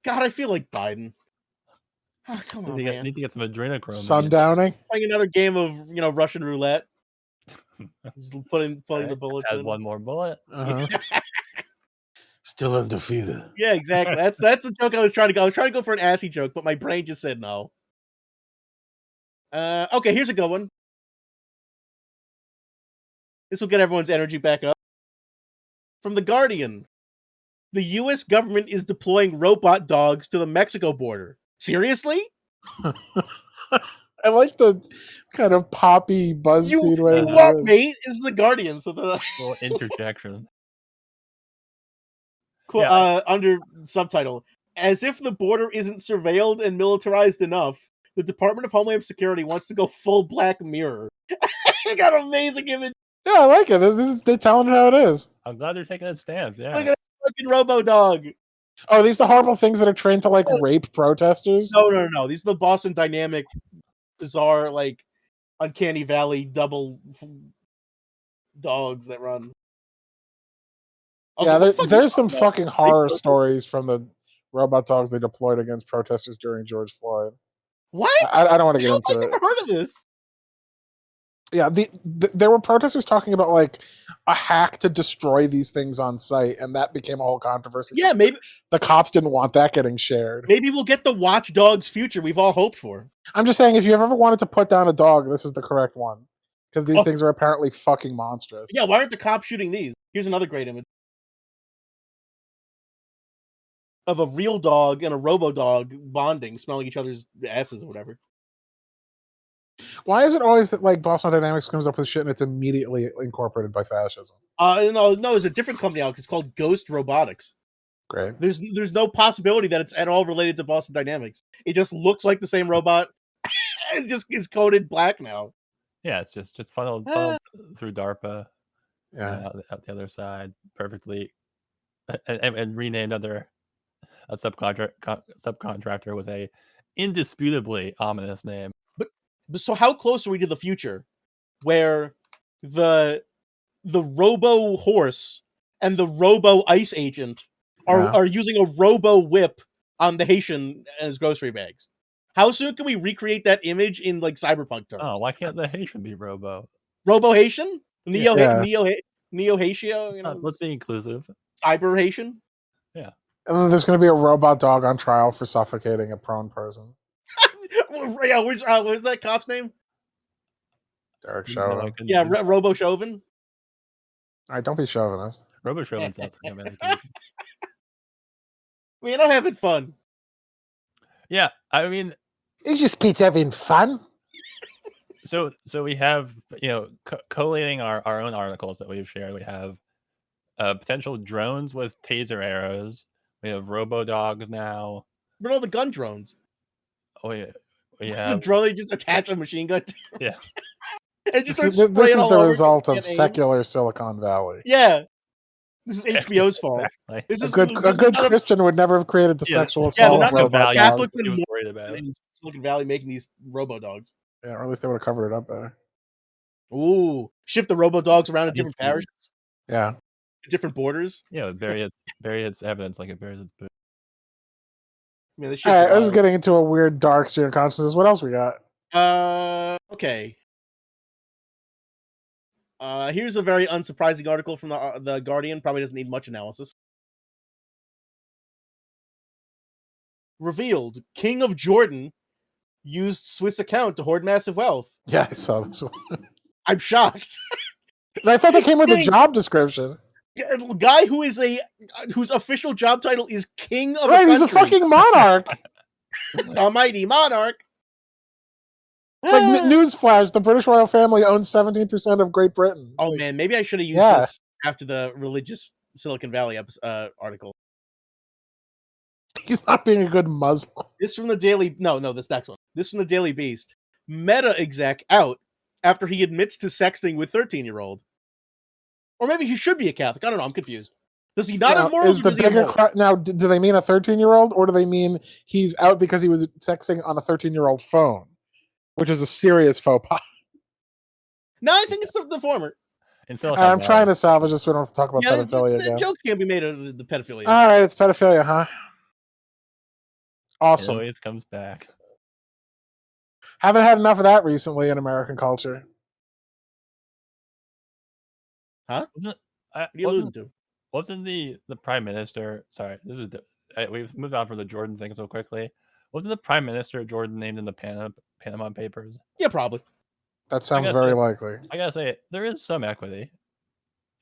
God, I feel like Biden. Oh, come on, man. Need to get some adrenochrome. Sundowning. Playing another game of Russian roulette. Just putting the bullets Add in. one more bullet. Uh-huh. Still undefeated. Yeah, exactly. That's the joke I was trying to go. I was trying to go for an assy joke, but my brain just said no. Okay, here's a good one. This will get everyone's energy back up. From The Guardian. The US government is deploying robot dogs to the Mexico border. Seriously? I like the kind of poppy BuzzFeed way. to What, do it. mate? Is The Guardian. So the Little interjection. under subtitle, as if the border isn't surveilled and militarized enough, the Department of Homeland Security wants to go full Black Mirror. I got an amazing image. Yeah, I like it. They're telling it how it is. I'm glad they're taking that stance. Yeah. Look at that fucking Robo Dog. Oh, are these the horrible things that are trained to like rape protesters? No. These are the Boston Dynamic, bizarre, like Uncanny Valley double dogs that run. Also, Yeah, what the fuck there's is some that? fucking horror stories from the robot dogs they deployed against protesters during George Floyd. What? I don't want to get I've into it. never heard of this. Yeah, there were protesters talking about like a hack to destroy these things on site, and that became a whole controversy. Yeah, maybe The cops didn't want that getting shared. we'll get the Watch Dogs future we've all hoped for. I'm just saying, if you ever wanted to put down a dog, this is the correct one. Because these Oh. things are apparently fucking monstrous. Yeah, why aren't the cops shooting these? Here's another great image of a real dog and a robo dog bonding, smelling each other's asses or whatever. Why is it always that like Boston Dynamics comes up with shit and it's immediately incorporated by fascism? No, it's a different company, Alex. It's called Ghost Robotics. Great. There's no possibility that it's at all related to Boston Dynamics. It just looks like the same robot. It just is coded black now. Yeah, it's just funneled through DARPA. Yeah. Out the other side perfectly, and renamed under a subcontractor with a indisputably ominous name. So how close are we to the future where the robo horse and the robo ice agent are using a robo whip on the Haitian and his grocery bags? How soon can we recreate that image in like cyberpunk terms? Oh, why can't the Haitian be Robo? Robo Haitian? Neo Yeah. Neo Haitio, you know, Let's be inclusive. cyber Haitian? And then there's going to be a robot dog on trial for suffocating a prone person. Yeah, where's that cop's name? Derek Didn't know I Chauvin. couldn't Yeah, do- Robo Chauvin. All right, don't be chauvinist. Robo Chauvin's not for medication. Man, I'm having fun. Yeah, I mean, It's just kids having fun. so we have, collating our own articles that we've shared. We have potential drones with taser arrows. We have robo dogs now. But all the gun drones. We The have drone they just attach a machine gun to. Yeah. And just This start is spraying all the over 'cause result they of can't aim. secular Silicon Valley. Yeah. This is HBO's fault. Exactly. This A is good Christian would never have created the sexual yeah, assault they're of not robot value dogs. Catholics he was and worried about. in Silicon Valley making these robo dogs. Yeah, or at least they would have covered it up better. Ooh, shift the robo dogs around to different It's- parishes, Yeah. different borders. bury its evidence like it buries its boot. I mean, this All right, shit's this is wild. getting into a weird dark stream of consciousness. What else we got? Okay. Here's a very unsurprising article from the Guardian. Probably doesn't need much analysis. Revealed: King of Jordan used Swiss account to hoard massive wealth. Yeah, I saw this one. I'm shocked. I thought they came with a King. job description. Guy whose official job title is King of Right, a he's a country. fucking monarch. A mighty monarch. It's like newsflash: the British royal family owns 17% of Great Britain. It's Oh like, man, maybe I should have used Yeah. this after the religious Silicon Valley article. he's not being a good Muslim. This from the Daily. No, this next one. This from the Daily Beast. Meta exec out after he admits to sexting with 13-year-old. Or maybe he should be a Catholic. I don't know. I'm confused. Does he not have morals? Is Or the does he have bigger morals? now? Do they mean a 13-year-old, or do they mean he's out because he was sexting on a 13-year-old phone, which is a serious faux pas? No, I think it's the former. In Silicon I'm trying Valley. to salvage this. So we don't have to talk about Yeah, pedophilia the again. jokes can't be made of the pedophilia. All right, it's pedophilia, huh? It Awesome. always comes back. Haven't had enough of that recently in American culture. Wasn't, What are you alluding to? wasn't the prime minister? Sorry, this is we've moved on from the Jordan thing so quickly. Wasn't the prime minister of Jordan named in the Panama Papers? Yeah, probably. That sounds guess very that- likely. I gotta say, there is some equity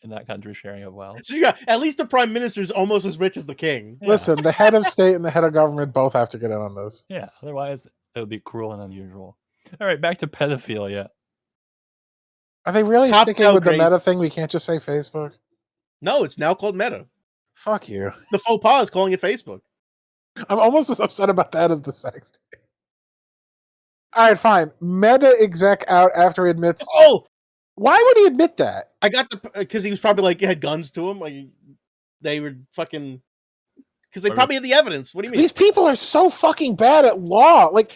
in that country's sharing of wealth. So yeah, at least the prime minister is almost as rich as the king. Yeah. Listen, the head of state and the head of government both have to get in on this. Yeah, otherwise it would be cruel and unusual. All right, back to pedophilia. Are they really Top sticking down with the crazy. meta thing? We can't just say Facebook. No, it's now called Meta. Fuck you. The faux pas is calling it Facebook. I'm almost as upset about that as the sexting. All right, fine. Meta exec out after he admits. Oh, Why would he admit that? I got the because he was probably like had guns to him, like they were fucking because they What probably had the evidence. What do you mean? These people are so fucking bad at law. Like,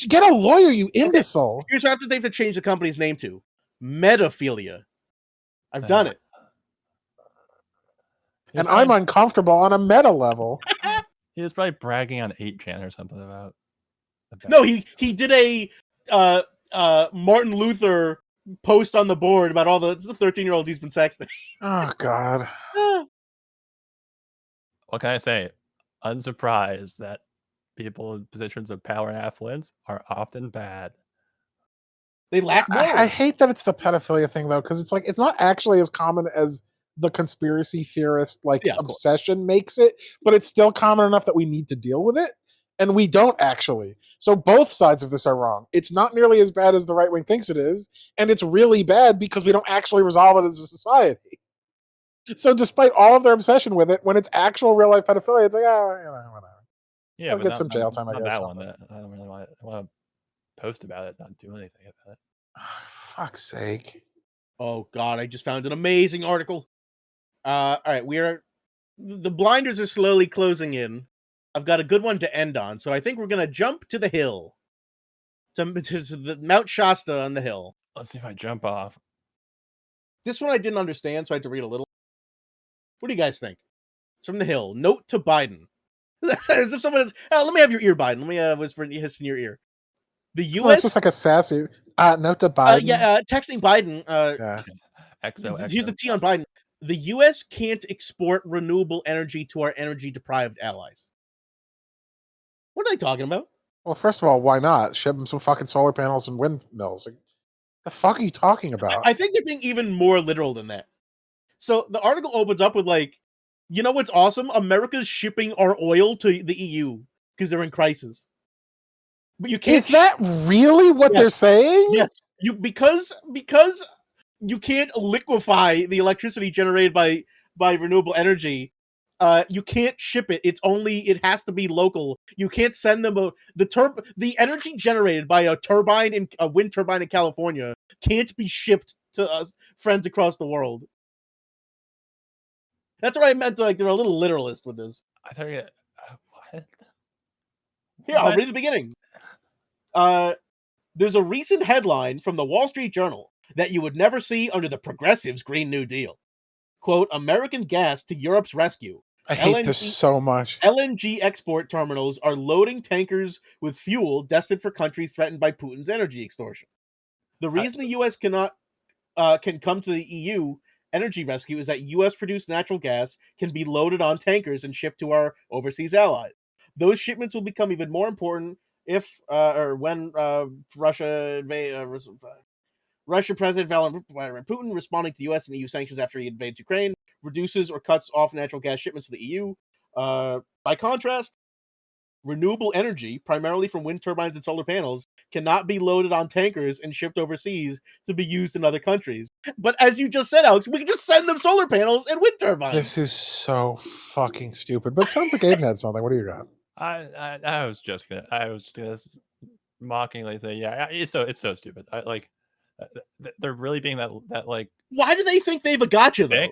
get a lawyer, you imbecile. Here's what they have to change the company's name to Metaphilia. I've done it. And I'm uncomfortable on a meta level. He was probably bragging on 8chan or something about. No, he did a Martin Luther post on the board about all the 13-year-olds he's been sexting. Oh God. What can I say? Unsurprised that people in positions of power and affluence are often bad. They lack more. I hate that it's the pedophilia thing though, because it's like it's not actually as common as the conspiracy theorist obsession makes it, but it's still common enough that we need to deal with it, and we don't actually. So both sides of this are wrong. It's not nearly as bad as the right wing thinks it is, and it's really bad because we don't actually resolve it as a society. So despite all of their obsession with it, when it's actual real life pedophilia, it's like, whatever. Yeah, I'll but get some jail time, I guess. That one. I don't really want to post about it, not do anything about it. Fuck's sake. Oh God, I just found an amazing article. All right, the blinders are slowly closing in. I've got a good one to end on, so I think we're gonna jump to the hill, to the Mount Shasta on the hill. Let's see if I jump off. This one I didn't understand, so I had to read a little. What do you guys think? It's from the hill. Note to Biden. As if someone is. Oh, let me have your ear, Biden. Let me whisper hiss in your ear. The U.S. That's just like a sassy note to Biden. Texting Biden. XO. Here's the T on Biden. The U.S. can't export renewable energy to our energy-deprived allies. What are they talking about? Well, first of all, why not? Ship them some fucking solar panels and windmills. Like, the fuck are you talking about? I think they're being even more literal than that. So the article opens up with like, you know what's awesome? America's shipping our oil to the EU because they're in crisis. But you can't. Is that really what they're saying? Yes. Because you can't liquefy the electricity generated by renewable energy. You can't ship it. It has to be local. You can't send them the energy generated by a wind turbine in California can't be shipped to us friends across the world. That's what I meant. Like they're a little literalist with this. I thought what? Here, I'll read the beginning. There's a recent headline from the Wall Street Journal that you would never see under the progressives' Green New Deal. Quote, American gas to Europe's rescue. I hate this so much. LNG export terminals are loading tankers with fuel destined for countries threatened by Putin's energy extortion. The reason the U.S. can come to the EU energy rescue is that U.S.-produced natural gas can be loaded on tankers and shipped to our overseas allies. Those shipments will become even more important if or when Russia President Vladimir Putin, responding to U.S. and EU sanctions after he invades Ukraine, reduces or cuts off natural gas shipments to the EU. By contrast, renewable energy, primarily from wind turbines and solar panels, cannot be loaded on tankers and shipped overseas to be used in other countries. But as you just said, Alex, we can just send them solar panels and wind turbines. This is so fucking stupid. But it sounds like Aiden had something. What do you got? I was just gonna mockingly say, yeah, it's so stupid. They're really being that like. Why do they think they've a gotcha though?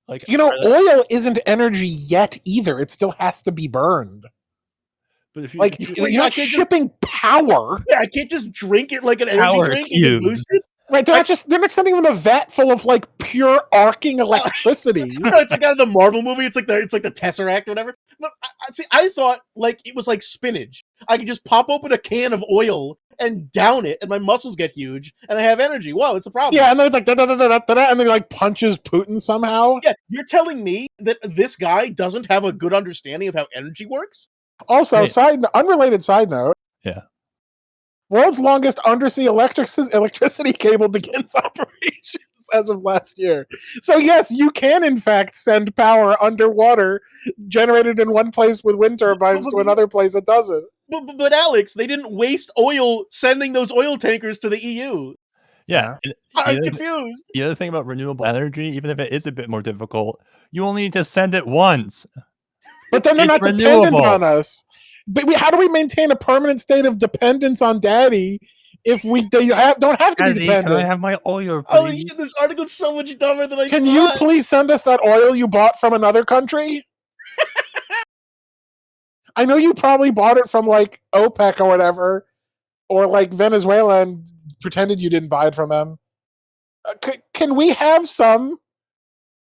Like, oil isn't energy yet either. It still has to be burned. But if you're not shipping power. Yeah, I can't just drink it like an energy drink and get boosted. Right, they're not sending them a vat full of like pure arcing electricity. It's like out of the Marvel movie. It's like the Tesseract or whatever. But I thought like it was like spinach. I could just pop open a can of oil and down it, and my muscles get huge, and I have energy. Whoa, it's a problem. Yeah, and then it's like da-da-da-da-da-da, and then he like punches Putin somehow. Yeah, you're telling me that this guy doesn't have a good understanding of how energy works? Also, unrelated side note. Yeah. World's longest undersea electricity cable begins operations as of last year. So yes, you can in fact send power underwater generated in one place with wind turbines to another place that doesn't. But Alex, they didn't waste oil sending those oil tankers to the EU. Yeah. I'm confused. The other thing about renewable energy, even if it is a bit more difficult, you only need to send it once. But then they're not dependent on us. But how do we maintain a permanent state of dependence on daddy if they don't have to be Daddy, can I dependent. have my oil, Holy please? shit, this article's so much dumber than I Can thought. you please send us that oil you bought from another country? I know you probably bought it from like OPEC or whatever, or like Venezuela and pretended you didn't buy it from them. Can we have some?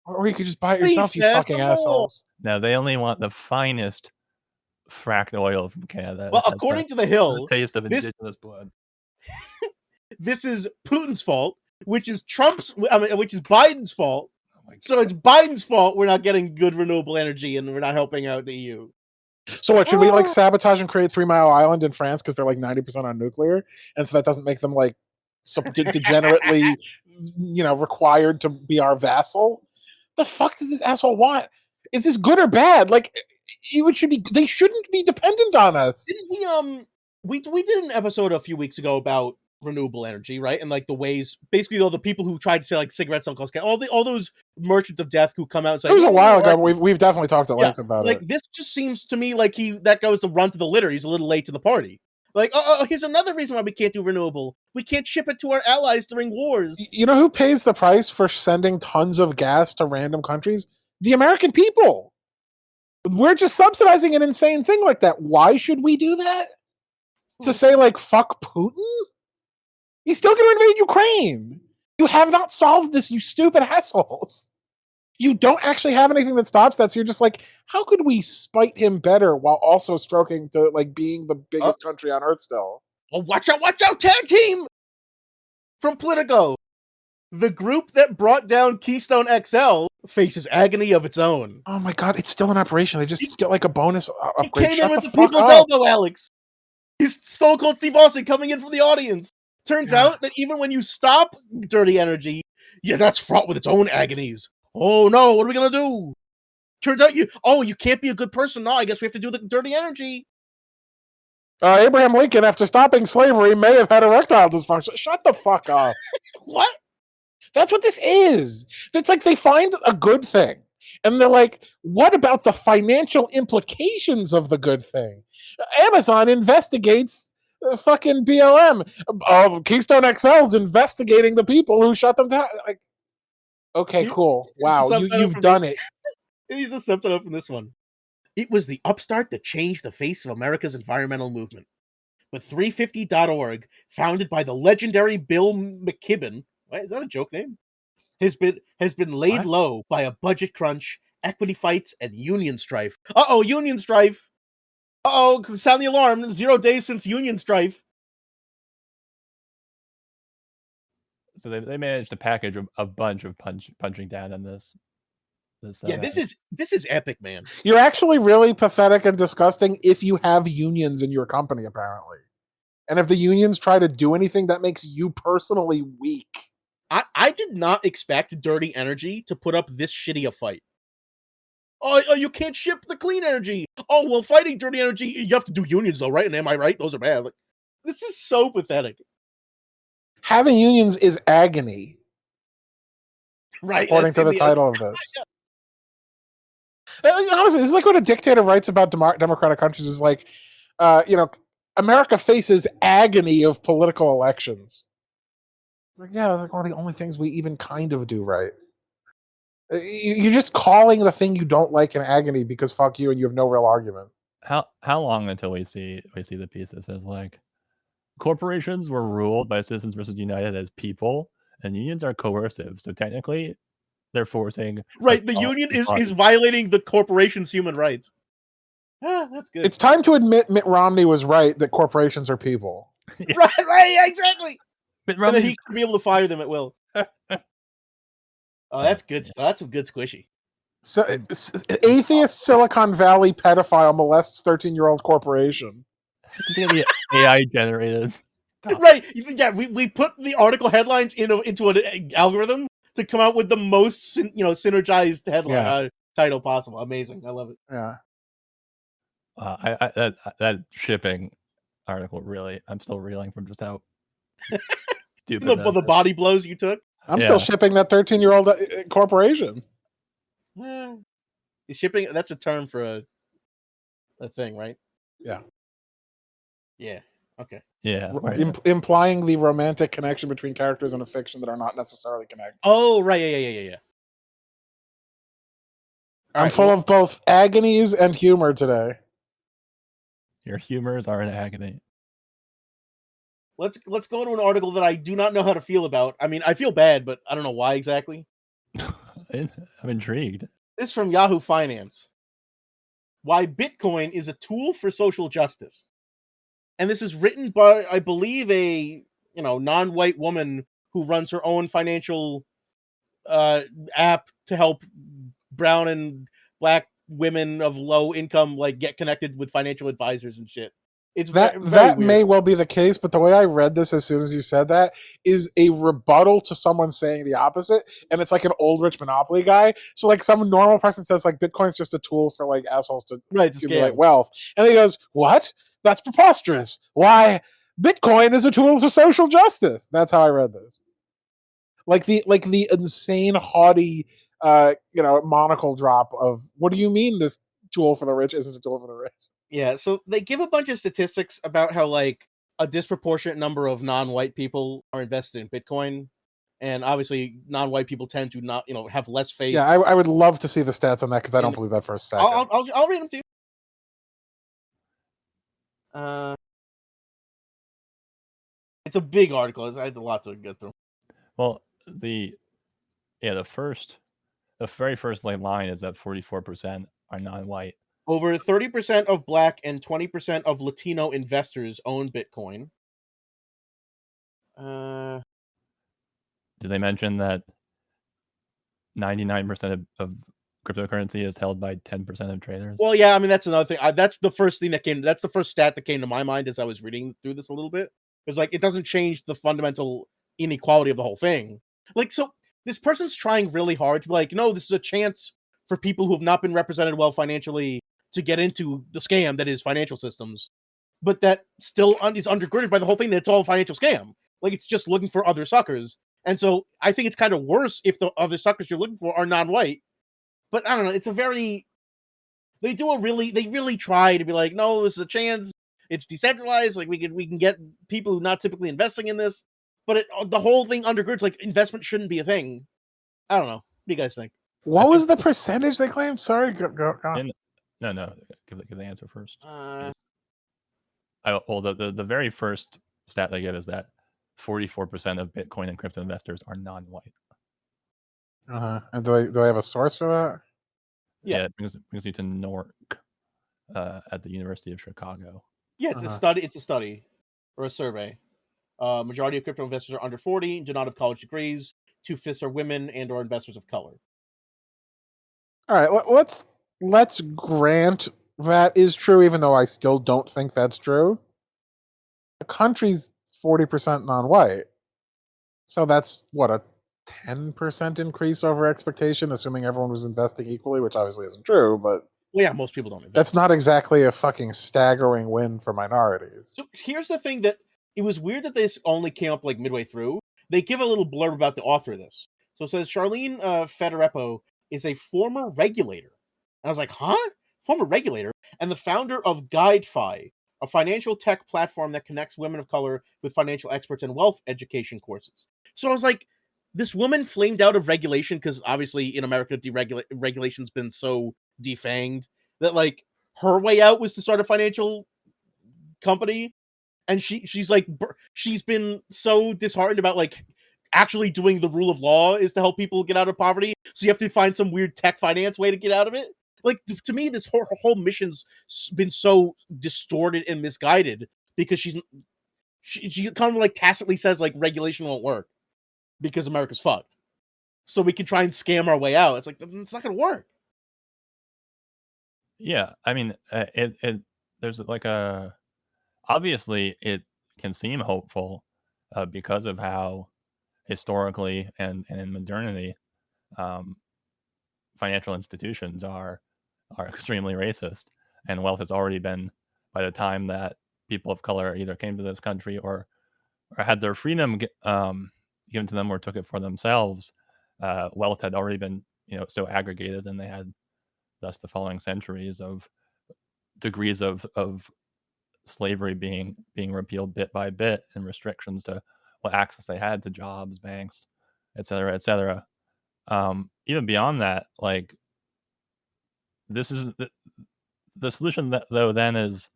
Or you could just buy it Please, yourself, you Fast, fucking some more. assholes. No, they only want the finest fracked oil from Canada. Well, That's according to the the Hill, taste of this- indigenous blood. this is Putin's fault, which is which is Biden's fault. Oh my So it's Biden's fault we're not getting good renewable energy and we're not helping out the EU. So what, should we like sabotage and create 3 Mile Island in France because they're like 90% on nuclear, and so that doesn't make them like degenerately, required to be our vassal? The fuck does this asshole want? Is this good or bad? Like, they shouldn't be dependent on us. Didn't we did an episode a few weeks ago about renewable energy, right? And like the ways, basically, all the people who tried to say like cigarettes don't cost all those merchants of death who come out and say It was a "No, while ago, like, but we've definitely talked at length about like it. this just seems to me like that goes to run to the litter. He's a little late to the party. Like, here's another reason why we can't do renewable. We can't ship it to our allies during wars. You know who pays the price for sending tons of gas to random countries? The American people. We're just subsidizing an insane thing like that. Why should we do that? To say like fuck Putin? He's still going to invade Ukraine. You have not solved this, you stupid assholes. You don't actually have anything that stops that. So you're just like, how could we spite him better while also stroking to like being the biggest country on Earth still? Oh, watch out, tag team! From Politico. The group that brought down Keystone XL faces agony of its own. Oh my god, it's still in operation. They just get like a bonus He upgrade. came Shut in with the the fuck people's up. elbow, Alex. He's Stone Cold Steve Austin coming in from the audience. Turns out that even when you stop dirty energy, that's fraught with its own agonies. Oh no, what are we gonna do? Turns out you can't be a good person. No, I guess we have to do the dirty energy. Abraham Lincoln, after stopping slavery, may have had erectile dysfunction. Shut the fuck up. What? That's what this is. It's like they find a good thing. And they're like, what about the financial implications of the good thing? Amazon investigates fucking BLM. Keystone XL's investigating the people who shut them down. Like, okay, cool. Wow, you've done it. Here's the subtitle from this one. It was the upstart that changed the face of America's environmental movement. But 350.org, founded by the legendary Bill McKibben, wait, is that a joke name? Has been laid low by a budget crunch, equity fights, and union strife. Union strife. Sound the alarm. 0 days since union strife. So they managed to package a bunch of punching down in this. This is epic, man. You're actually really pathetic and disgusting if you have unions in your company, apparently. And if the unions try to do anything, that makes you personally weak. I did not expect Dirty Energy to put up this shitty a fight. Oh, you can't ship the clean energy. Oh, well, fighting Dirty Energy, you have to do unions though, right? And am I right? Those are bad. Like, this is so pathetic. Having unions is agony. Right. According to the title of this. Honestly, this is like what a dictator writes about democratic countries is like, America faces agony of political elections. It's like, that's like one of the only things we even kind of do right. You're just calling the thing you don't like an agony because fuck you and you have no real argument. How long until we see the piece that says like corporations were ruled by Citizens versus United as people and unions are coercive. So technically they're forcing the union is violating the corporation's human rights. That's good. It's time to admit Mitt Romney was right that corporations are people. Right, exactly. Mitt Romney, and then he could be able to fire them at will. Oh, that's good. That's some good squishy. So, atheist Silicon Valley pedophile molests 13-year-old corporation. It's gonna be AI generated. Right. Yeah, we put the article headlines into an algorithm to come out with the most synergized headline title possible. Amazing. I love it. Yeah. That shipping article really, I'm still reeling from just how stupid the body blows you took. I'm still shipping that 13-year-old corporation. Shipping, that's a term for a thing, right? Yeah. Yeah. Okay. Yeah, r- right. implying the romantic connection between characters in a fiction that are not necessarily connected. Oh, right. Yeah. I'm Alright, full well- of both agonies and humor today. Your humors are in agony. Let's go to an article that I do not know how to feel about. I mean, I feel bad, but I don't know why exactly. I'm intrigued. This is from Yahoo Finance. Why Bitcoin is a tool for social justice. And this is written by, I believe, a non-white woman who runs her own financial app to help brown and black women of low income get connected with financial advisors and shit. It's very That weird. may well be the case, but the way I read this as soon as you said that is a rebuttal to someone saying the opposite, and it's like an old rich monopoly guy. So like some normal person says like Bitcoin's just a tool for like assholes to Right, to accumulate scam. wealth, and he goes, "What? That's preposterous. Why? Bitcoin is a tool for social justice." That's how I read this. Like the insane haughty monocle drop of what do you mean this tool for the rich isn't a tool for the rich? Yeah, so they give a bunch of statistics about how a disproportionate number of non-white people are invested in Bitcoin, and obviously non-white people tend to not have less faith. Yeah, I would love to see the stats on that because I don't in- believe that for a second. I'll read them to you. It's a big article. I had a lot to get through. Well, the very first line is that 44% are non-white. Over 30% of Black and 20% of Latino investors own Bitcoin. Did they mention that 99% of cryptocurrency is held by 10% of traders? Well, yeah, I mean that's another thing. That's the first thing that came. That's the first stat that came to my mind as I was reading through this a little bit. Because it doesn't change the fundamental inequality of the whole thing. So this person's trying really hard to be like, no, this is a chance for people who have not been represented well financially to get into the scam that is financial systems, but that still is undergirded by the whole thing that it's all a financial scam. It's just looking for other suckers. And so I think it's kind of worse if the other suckers you're looking for are non-white. But I don't know. It's a very they really try to be like, no, this is a chance. It's decentralized. We can get people who are not typically investing in this, but the whole thing undergirds investment shouldn't be a thing. I don't know. What do you guys think? What was the percentage they claimed? Sorry, go on. No. Give the answer first. Uh, the very first stat they give is that 44% of Bitcoin and crypto investors are non-white. And do they have a source for that? Yeah, it brings you to NORC at the University of Chicago. Yeah, it's a study. It's a study or a survey. Majority of crypto investors are under 40, do not have college degrees. 2/5 are women and or investors of color. All right, let's grant that is true, even though I still don't think that's true. The country's 40% non-white, so that's what a 10% increase over expectation, assuming everyone was investing equally, which obviously isn't true, but well, yeah, most people don't invest. That's not exactly a fucking staggering win for minorities. So here's the thing that it was weird that this only came up midway through. They give a little blurb about the author of this. So it says Charlene Federepo is a former regulator. And I was like, huh? Former regulator? And the founder of GuideFi, a financial tech platform that connects women of color with financial experts and wealth education courses. So I was like, this woman flamed out of regulation because obviously in America, regulation's been so defanged that her way out was to start a financial company, and she's been so disheartened about actually doing the rule of law is to help people get out of poverty, so you have to find some weird tech finance way to get out of it. To me, this whole mission's been so distorted and misguided because she kind of tacitly says regulation won't work because America's fucked, so we can try and scam our way out. It's not gonna work. Yeah, I mean, there's obviously it can seem hopeful because of how historically and in modernity financial institutions are extremely racist, and wealth has already been, by the time that people of color either came to this country or had their freedom given to them or took it for themselves, wealth had already been so aggregated, and they had thus the following centuries of degrees of slavery being repealed bit by bit and restrictions to what access they had to jobs, banks, et cetera, et cetera. Even beyond that, like this is the solution that though then is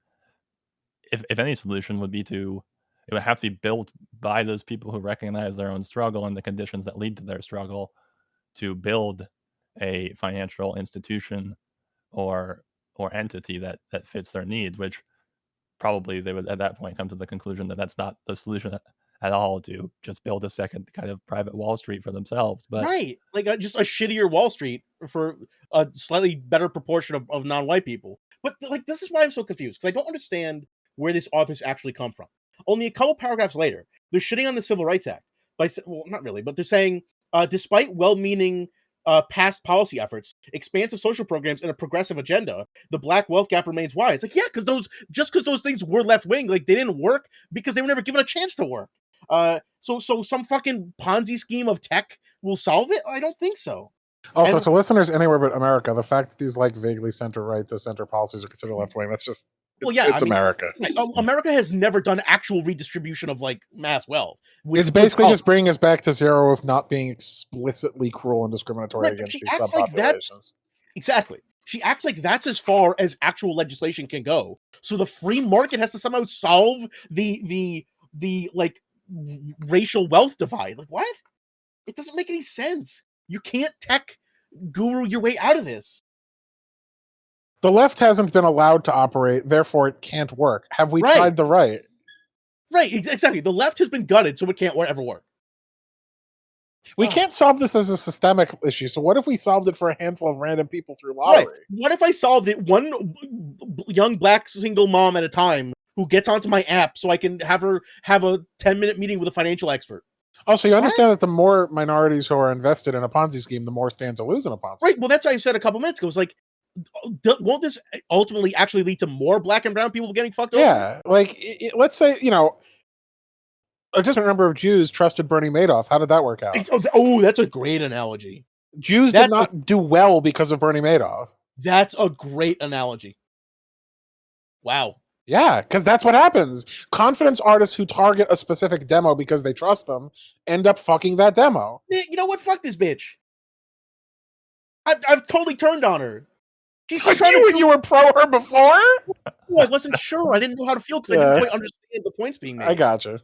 if any solution would be it would have to be built by those people who recognize their own struggle and the conditions that lead to their struggle to build a financial institution or entity that fits their needs, which probably they would at that point come to the conclusion that that's not the solution at all, to just build a second kind of private Wall Street for themselves. But Right, like just a shittier Wall Street for a slightly better proportion of non-white people. But like, this is why I'm so confused, because I don't understand where this authors actually come from. Only a couple paragraphs later, they're shitting on the Civil Rights Act well, not really, but they're saying, despite well-meaning past policy efforts, expansive social programs, and a progressive agenda, the black wealth gap remains wide. It's like, yeah, because those things were left-wing, like they didn't work because they were never given a chance to work. So some fucking Ponzi scheme of tech will solve it? I don't think so. Also, And- to listeners anywhere but America, the fact that these like vaguely center-right to center policies are considered left-wing, that's just Well, yeah, it's I mean, America. Right, America has never done actual redistribution of like mass wealth. It's basically just bringing us back to zero of not being explicitly cruel and discriminatory Right, but against she these acts like that- subpopulations. Exactly. She acts like that's as far as actual legislation can go. So the free market has to somehow solve the like racial wealth divide. Like, what? It doesn't make any sense. You can't tech guru your way out of this. The left hasn't been allowed to operate, therefore it can't work. Have we Right. tried the right? Right, exactly. The left has been gutted, so it can't ever work. We Ugh. can't solve this as a systemic issue. So what if we solved it for a handful of random people through lottery? Right. What if I solved it one young black single mom at a time who gets onto my app so I can have her have a 10-minute meeting with a financial expert? Also, you understand that the more minorities who are invested in a Ponzi scheme, the more stand to lose in a Ponzi scheme. Right. Well, that's what I said a couple minutes ago. It was like, won't this ultimately actually lead to more black and brown people getting fucked over? Yeah, like let's say, a different number of Jews trusted Bernie Madoff. How did that work out? Oh, that's a great analogy. Jews did not do well because of Bernie Madoff. That's a great analogy. Wow. Yeah, because that's what happens. Confidence artists who target a specific demo because they trust them end up fucking that demo. You know what? Fuck this bitch. I've totally turned on her. She's just trying to. You were pro her before? Oh, I wasn't sure. I didn't know how to feel because I didn't quite understand the points being made. I gotcha.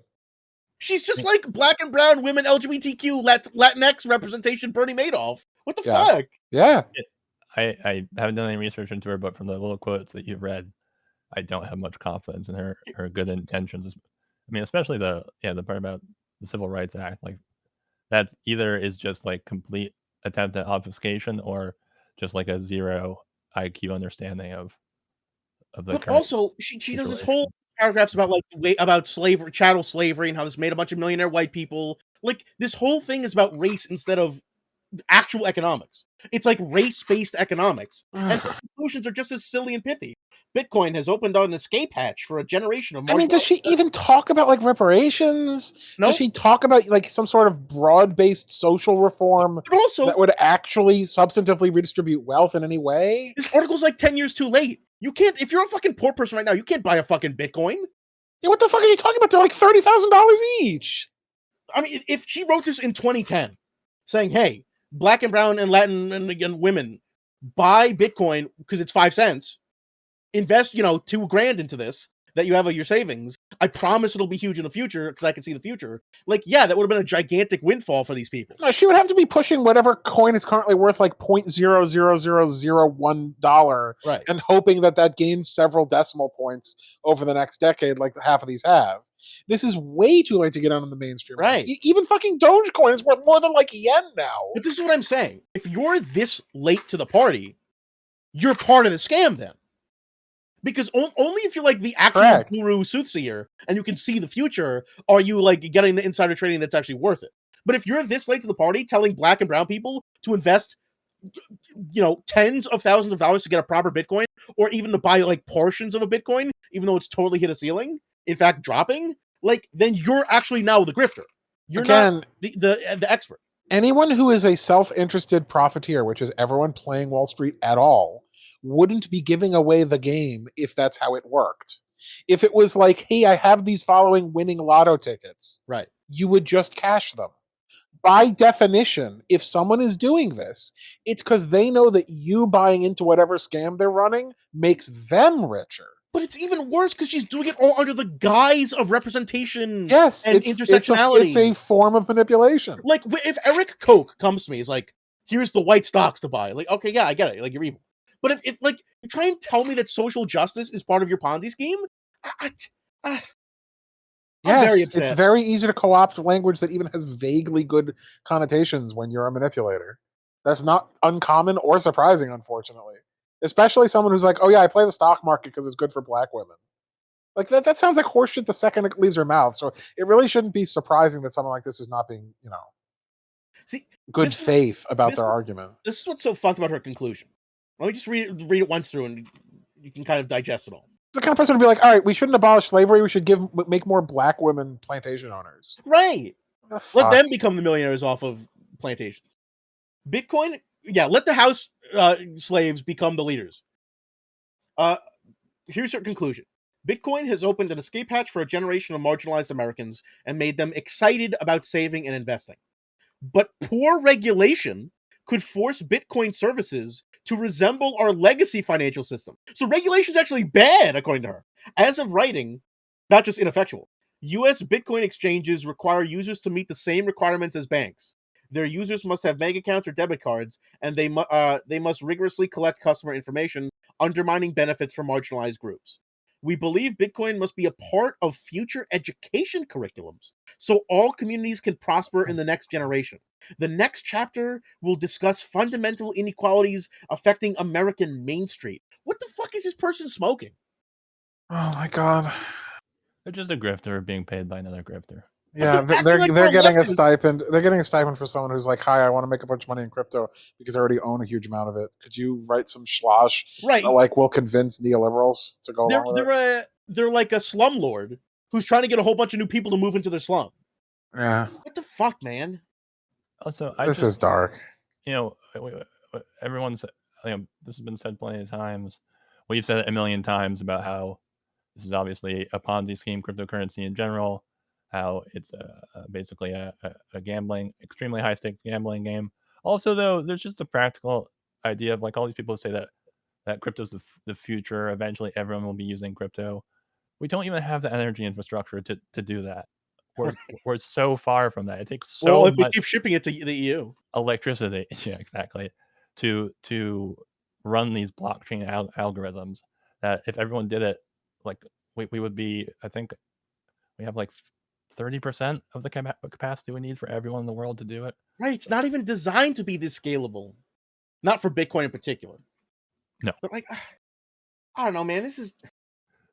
She's just like black and brown women, LGBTQ, Latinx representation, Bernie Madoff. What the fuck? Yeah. I haven't done any research into her, but from the little quotes that you've read, I don't have much confidence in her good intentions. I mean, especially the part about the Civil Rights Act, like that's either is just like complete attempt at obfuscation or just like a zero IQ understanding of the. But current also, she does this situation. whole paragraphs about like about slavery, chattel slavery, and how this made a bunch of millionaire white people. Like this whole thing is about race instead of actual economics. It's like race-based economics, and her conclusions are just as silly and pithy. Bitcoin has opened an escape hatch for a generation of. I mean, does she even talk about like reparations? No. Does she talk about like some sort of broad-based social reform But also, that would actually substantively redistribute wealth in any way? this article's like 10 years too late. You can't, if you're a fucking poor person right now, you can't buy a fucking Bitcoin. Yeah, what the fuck is she talking about? They're like $30,000 each. I mean, if she wrote this in 2010, saying, hey, black and brown and Latin and again women buy Bitcoin because it's 5 cents, invest, $2,000 into this that you have of your savings. I promise it'll be huge in the future because I can see the future. Like, yeah, that would have been a gigantic windfall for these people. No, she would have to be pushing whatever coin is currently worth like $0.00001 Right. and hoping that gains several decimal points over the next decade, like half of these have. This is way too late to get on in the mainstream. Right. Even fucking Dogecoin is worth more than like yen now. But this is what I'm saying. If you're this late to the party, you're part of the scam then. Because only if you're like the actual Correct. guru soothsayer and you can see the future are you like getting the insider trading that's actually worth it. But if you're this late to the party telling black and brown people to invest tens of thousands of dollars to get a proper Bitcoin, or even to buy like portions of a Bitcoin, even though it's totally hit a ceiling, in fact dropping, like then you're actually now the grifter. You're not the expert. Anyone who is a self-interested profiteer, which is everyone playing Wall Street at all, wouldn't be giving away the game if that's how it worked. If it was like, hey, I have these following winning lotto tickets, Right. you would just cash them. By definition, if someone is doing this, it's because they know that you buying into whatever scam they're running makes them richer. But it's even worse because she's doing it all under the guise of representation Yes, and it's intersectionality. a form of manipulation. Like, if Eric Koch comes to me, he's like, here's the white stocks to buy. Like, okay, yeah, I get it. Like, you're evil. But if like, you try and tell me that social justice is part of your Ponzi scheme, I'm very Yes, it's upset. very easy to co-opt language that even has vaguely good connotations when you're a manipulator. That's not uncommon or surprising, unfortunately. Especially someone who's like, "Oh yeah, I play the stock market because it's good for black women." Like that sounds like horseshit the second it leaves her mouth. So it really shouldn't be surprising that someone like this is not being, See, good this is- faith about this their is- argument. this is what's so fucked about her conclusion. Let me just read it once through, and you can kind of digest it all. It's the kind of person to be like, "All right, we shouldn't abolish slavery. We should make more black women plantation owners." Right. The Let fuck? them become the millionaires off of plantations. Bitcoin, yeah, let the house slaves become the leaders. Here's her conclusion. Bitcoin has opened an escape hatch for a generation of marginalized Americans and made them excited about saving and investing. But poor regulation could force Bitcoin services to resemble our legacy financial system. So regulation's actually bad, according to her. As of writing, not just ineffectual. US Bitcoin exchanges require users to meet the same requirements as banks. Their users must have bank accounts or debit cards, and they must rigorously collect customer information, undermining benefits for marginalized groups. We believe Bitcoin must be a part of future education curriculums, so all communities can prosper in the next generation. The next chapter will discuss fundamental inequalities affecting American Main Street. What the fuck is this person smoking? Oh my god. They're just a grifter being paid by another grifter. Yeah, they're acting they're like they're we're getting a leftists. stipend. They're getting a stipend for someone who's like, "Hi, I want to make a bunch of money in crypto because I already own a huge amount of it. Could you write some schlosh Right. that like will convince neoliberals to go along with it?" They're like a slumlord who's trying to get a whole bunch of new people to move into their slum. Yeah, What the fuck, man? Also, this is dark. Everyone's, this has been said plenty of times. We've said it a million times about how this is obviously a Ponzi scheme, cryptocurrency in general, how it's basically a gambling, extremely high stakes gambling game. Also, though, there's just a practical idea of like all these people say that crypto's the future. Eventually, everyone will be using crypto. We don't even have the energy infrastructure to do that. We're so far from that. It takes so if we much keep shipping it to the EU. electricity, yeah, exactly, to run these blockchain algorithms, that if everyone did it, like we would be, I think we have like 30% of the capacity we need for everyone in the world to do it. Right, it's not even designed to be this scalable. Not for Bitcoin in particular. No. But like, I don't know, man. This is...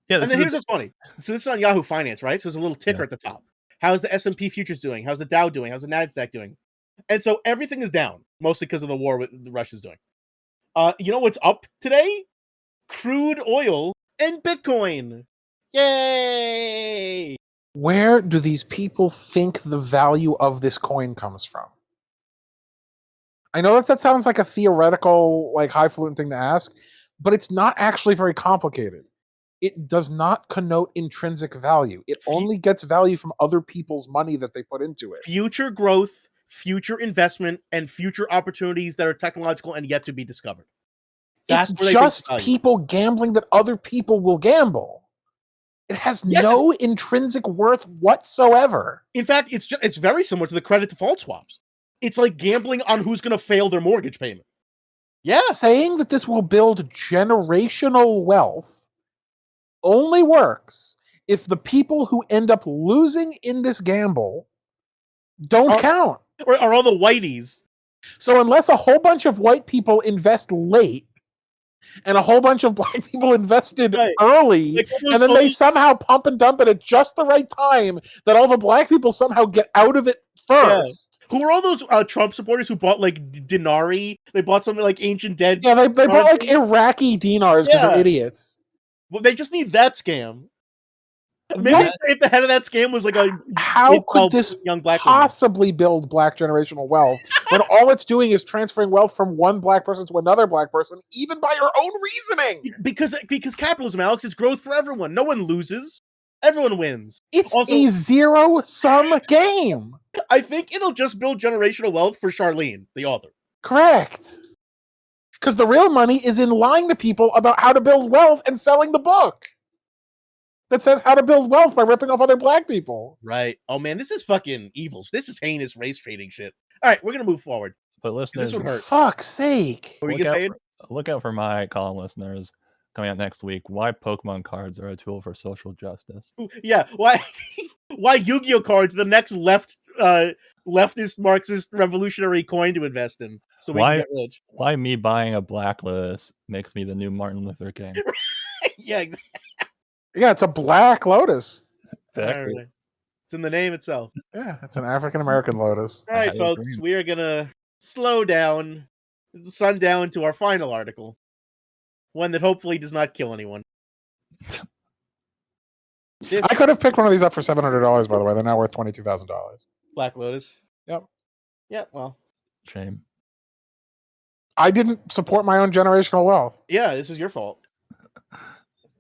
Yeah, And then here's what's funny. So this is on Yahoo Finance, right? So there's a little ticker Yeah. at the top. How's the S&P futures doing? How's the Dow doing? How's the NASDAQ doing? And so everything is down, mostly because of the war with the Russia's doing. You know what's up today? Crude oil and Bitcoin. Yay! Where do these people think the value of this coin comes from? I know that sounds like a theoretical, like highfalutin thing to ask, but it's not actually very complicated. It does not connote intrinsic value. It only gets value from other people's money that they put into it. Future growth, future investment, and future opportunities that are technological and yet to be discovered. That's It's where they think just the value is. people gambling that other people will gamble. It has Yes, no intrinsic worth whatsoever. In fact, it's very similar to the credit default swaps. It's like gambling on who's going to fail their mortgage payment. Yeah. Saying that this will build generational wealth only works if the people who end up losing in this gamble don't count. Or are all the whiteys. So unless a whole bunch of white people invest late and a whole bunch of black people invested Right. early, Like and then they somehow pump and dump it at just the right time that all the black people somehow get out of it first. Who were all those Trump supporters who bought like Dinari? They bought something like Ancient Dead. Yeah, they bought like currency? Iraqi dinars because Yeah. they're idiots. Well, they just need that scam. Maybe if the head of that scam was like a How kid could called this young black woman. possibly build black generational wealth when all it's doing is transferring wealth from one black person to another black person, even by your own reasoning? Because capitalism, Alex, is growth for everyone. No one loses. Everyone wins. It's Also- a zero-sum game. I think it'll just build generational wealth for Charlene, the author. Correct. Because the real money is in lying to people about how to build wealth and selling the book that says how to build wealth by ripping off other black people. Right. Oh man, this is fucking evil. This is heinous race trading shit. All right, we're gonna move forward. But listeners, would hurt. Fuck's sake. What were you look, saying? look out for my column listeners coming out next week. Why Pokemon cards are a tool for social justice. Yeah. Why? Why Yu-Gi-Oh cards? The next leftist Marxist revolutionary coin to invest in, so we Why- can get rich. Why me buying a Blacklist makes me the new Martin Luther King. Yeah. Exactly. Yeah, it's a black lotus. Exactly. Alright. It's in the name itself. Yeah, it's an African-American lotus. All right, had a folks, dream. we are gonna slow down, sundown to our final article, one that hopefully does not kill anyone. This I could have picked one of these up for $700, by the way. They're now worth $22,000. Black Lotus. Yep. Yeah. Well. Shame. I didn't support my own generational wealth. Yeah. This is your fault.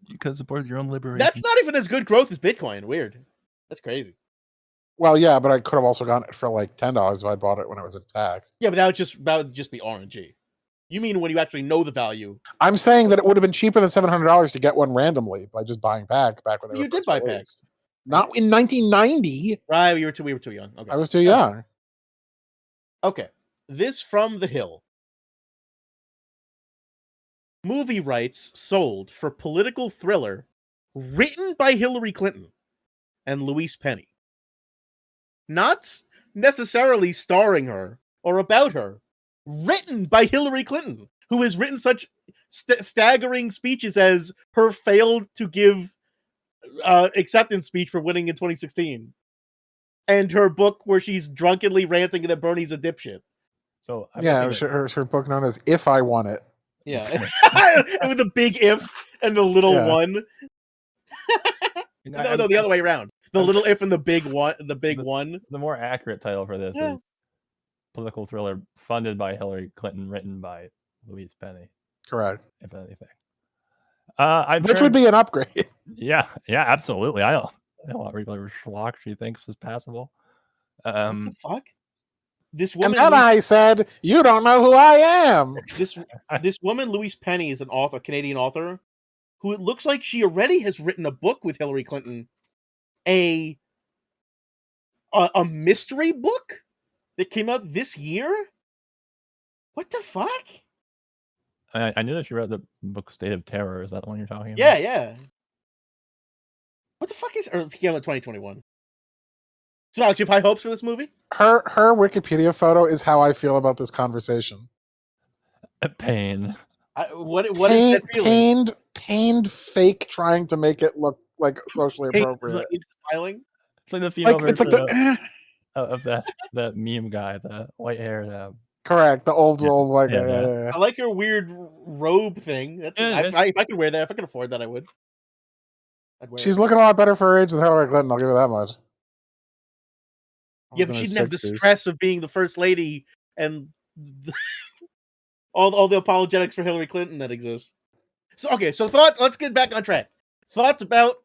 You can support your own liberation. That's not even as good growth as Bitcoin. Weird. That's crazy. Well, yeah, but I could have also gotten it for like $10 if I bought it when it was in tax. Yeah, but that would just be RNG. You mean when you actually know the value? I'm saying that it would have been cheaper than $700 to get one randomly by just buying packs back when they You were did first buy released. Not in 1990. Right, we were too young. Okay. I was too young. Okay. This from The Hill. Movie rights sold for political thriller written by Hillary Clinton and Louise Penny. Not necessarily starring her or about her. Written by Hillary Clinton, who has written such staggering speeches as her failed to give acceptance speech for winning in 2016. And her book where she's drunkenly ranting that Bernie's a dipshit. So I'm Yeah, looking at- her book known as If I Want It. Yeah. With the big if and the little Yeah. one. No, the other way around. The little if and the big one. The big one. The more accurate title for this Yeah. is political thriller funded by Hillary Clinton, written by Louise Penny, Correct. if anything. I'm Which sure, would be an upgrade. yeah, absolutely. I don't want regular schlock she thinks is passable. What the fuck? This And woman. then I said, "You don't know who I am." This woman, Louise Penny, is an author, Canadian author, who it looks like she already has written a book with Hillary Clinton, a mystery book that came out this year. What the fuck? I knew that she wrote the book State of Terror. Is that the one you're talking about? Yeah. What the fuck is? Or it came out in 2021. So, Alex, you have high hopes for this movie? Her Wikipedia photo is how I feel about this conversation. Pain. What is that feeling? Pained fake trying to make it look like socially appropriate. It's smiling. It's like the female Like it's like version the of that meme guy, the white hair. correct, the old white Yeah, guy. yeah. Yeah. I like your weird robe thing. That's Yeah, if I could wear that, if I could afford that, I would. I'd wear She's it. looking a lot better for her age than Hillary Clinton. I'll give her that much. Yeah, but she didn't have the stress of being the first lady and all the apologetics for Hillary Clinton that exist. So thoughts. Let's get back on track. Thoughts about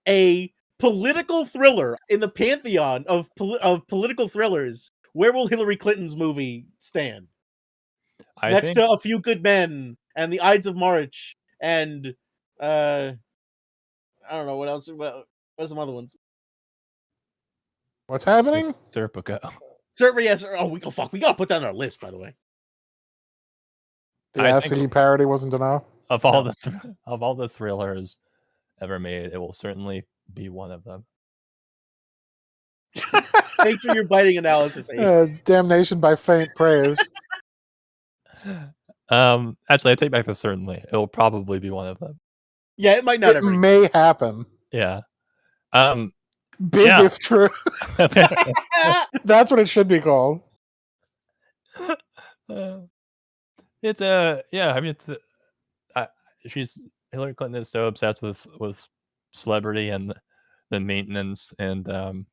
a political thriller in the pantheon of political thrillers. Where will Hillary Clinton's movie stand? Next to A Few Good Men and The Ides of March and I don't know what else. What are some other ones? What's happening? Serpico. Certainly, yes. Oh, fuck. We gotta put that on our list, by the way. The I acid think- parody wasn't enough. Of all the thrillers ever made, it will certainly be one of them. Thanks for your biting analysis. Abe. Damnation by faint praise. Actually, I take back the certainly. It will probably be one of them. Yeah, it might not It ever. may happen. Yeah. Big Yeah. if true. That's what it should be called. It's yeah. I mean, Hillary Clinton is so obsessed with celebrity and the maintenance and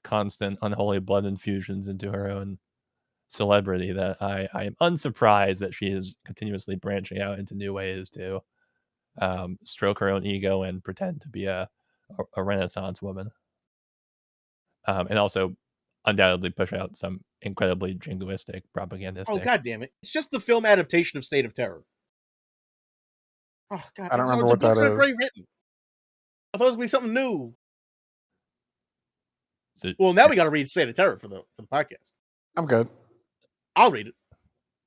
constant unholy blood infusions into her own celebrity that I am unsurprised that she is continuously branching out into new ways to stroke her own ego and pretend to be a Renaissance woman, and also undoubtedly push out some incredibly jingoistic propagandistic. Oh god damn it! It's just the film adaptation of State of Terror. Oh god, I don't so remember the what that book's not is. very written. I thought it was gonna be something new. So, Well, now we got to read State of Terror for the podcast. I'm good. I'll read it.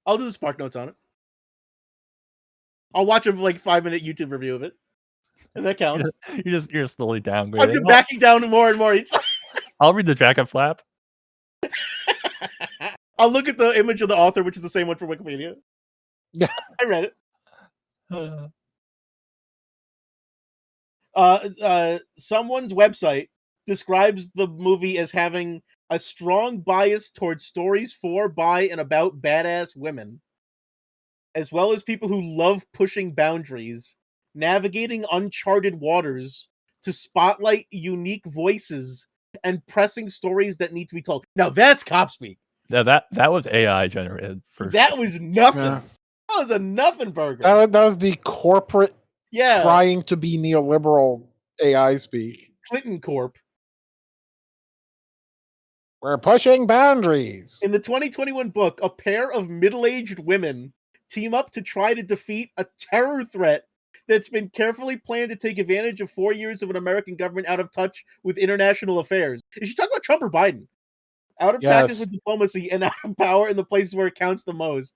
I'll do the Spark Notes on it. I'll watch a 5-minute YouTube review of it, and that counts. you're slowly I'm downgrading. just backing down more and more each time. I'll read the jacket flap. I'll look at the image of the author, which is the same one for Wikipedia. Yeah. I read it. Someone's website describes the movie as having a strong bias towards stories for, by, and about badass women, as well as people who love pushing boundaries, navigating uncharted waters to spotlight unique voices, and pressing stories that need to be told. Now that's cop speak. Now that was AI generated for That sure. was nothing. Yeah. That was a nothing burger. That was the corporate Yeah, trying to be neoliberal AI speak. Clinton Corp. We're pushing boundaries. In the 2021 book, a pair of middle-aged women team up to try to defeat a terror threat that's been carefully planned to take advantage of 4 years of an American government out of touch with international affairs. Is she talking about Trump or Biden? Out of practice Yes. with diplomacy and out of power in the places where it counts the most.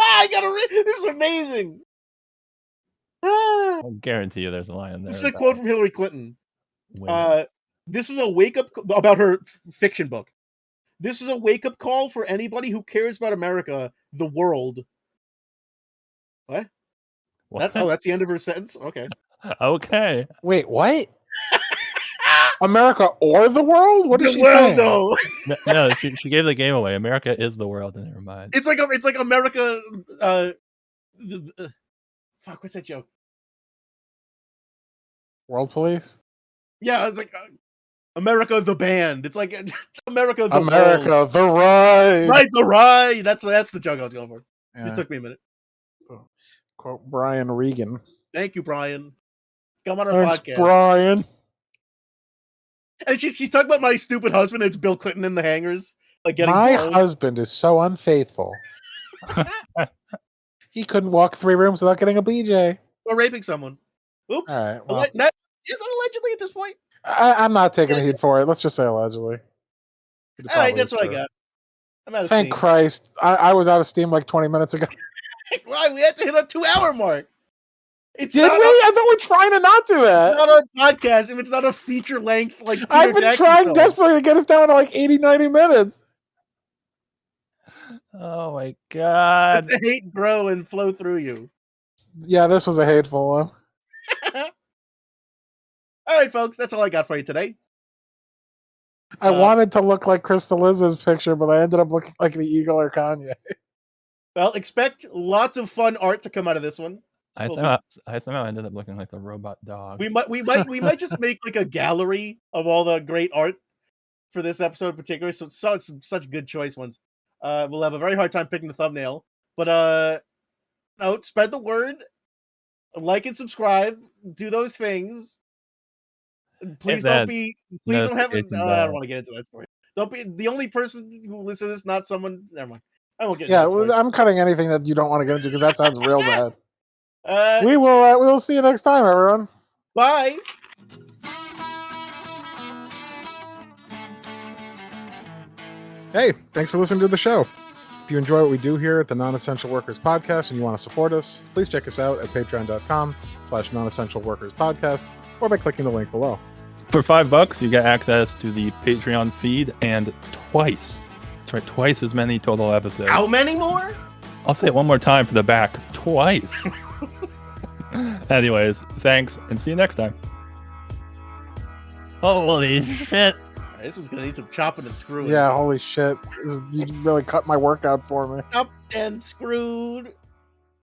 I gotta read. This is amazing. Ah. I'll guarantee you there's a line there. This is a quote from Hillary Clinton. women. This is a wake-up about her fiction book. This is a wake-up call for anybody who cares about America, the world. What? What? That's the end of her sentence? Okay. Okay. Wait, what? America or the world? What is The she world, saying? though. No, she gave the game away. America is the world in her mind. It's like America. Fuck, what's that joke? World police? Yeah, it's like America the band. It's like America the America, world. the ride. Right, the ride. That's the joke I was going for. Yeah. Just took me a minute. Quote Brian Regan. Thank you, Brian. Come on our Thanks, podcast. Brian. And she's talking about my stupid husband. It's Bill Clinton in the hangars, like getting My blown. husband is so unfaithful. He couldn't walk 3 rooms without getting a BJ. or raping someone. Oops. All right. Well, Is it allegedly at this point? I'm not taking the heat for it. Let's just say allegedly. It All right, probably that's is what I true. got. I'm out of Thank steam. Christ. I was out of steam like 20 minutes ago. Why? We had to hit a 2-hour mark. It's Did not we? A, I thought we were trying to not do it's that. not a podcast if it's not a feature length like Peter I've been Jackson trying film. desperately to get us down to like 80, 90 minutes. Oh my Let god. the hate grow and flow through you. Yeah, this was a hateful one. All right, folks, that's all I got for you today. I wanted to look like Crystal Liz's picture, but I ended up looking like the Eagle or Kanye. Well, expect lots of fun art to come out of this one. I somehow ended up looking like the robot dog. We might just make like a gallery of all the great art for this episode in particular. So some such good choice ones. We'll have a very hard time picking the thumbnail, but spread the word, like and subscribe, do those things. Please don't be. Please don't have. I don't want to get into that story. Don't be the only person who listens to this. Not someone. Never mind. I won't get. Yeah, into that story. I'm cutting anything that you don't want to get into because that sounds real bad. We We will see you next time, everyone. bye. Hey, thanks for listening to the show. If you enjoy what we do here at the Non-Essential Workers Podcast and you want to support us, please check us out at patreon.com/non-essential workers podcast or by clicking the link below. For $5, you get access to the Patreon feed and twice as many total episodes. How many more? I'll say it one more time for the back. Twice. Anyways, thanks and see you next time. Holy shit. This one's gonna need some chopping and screwing. Yeah, holy shit. You really cut my worked out for me. Chopped and screwed.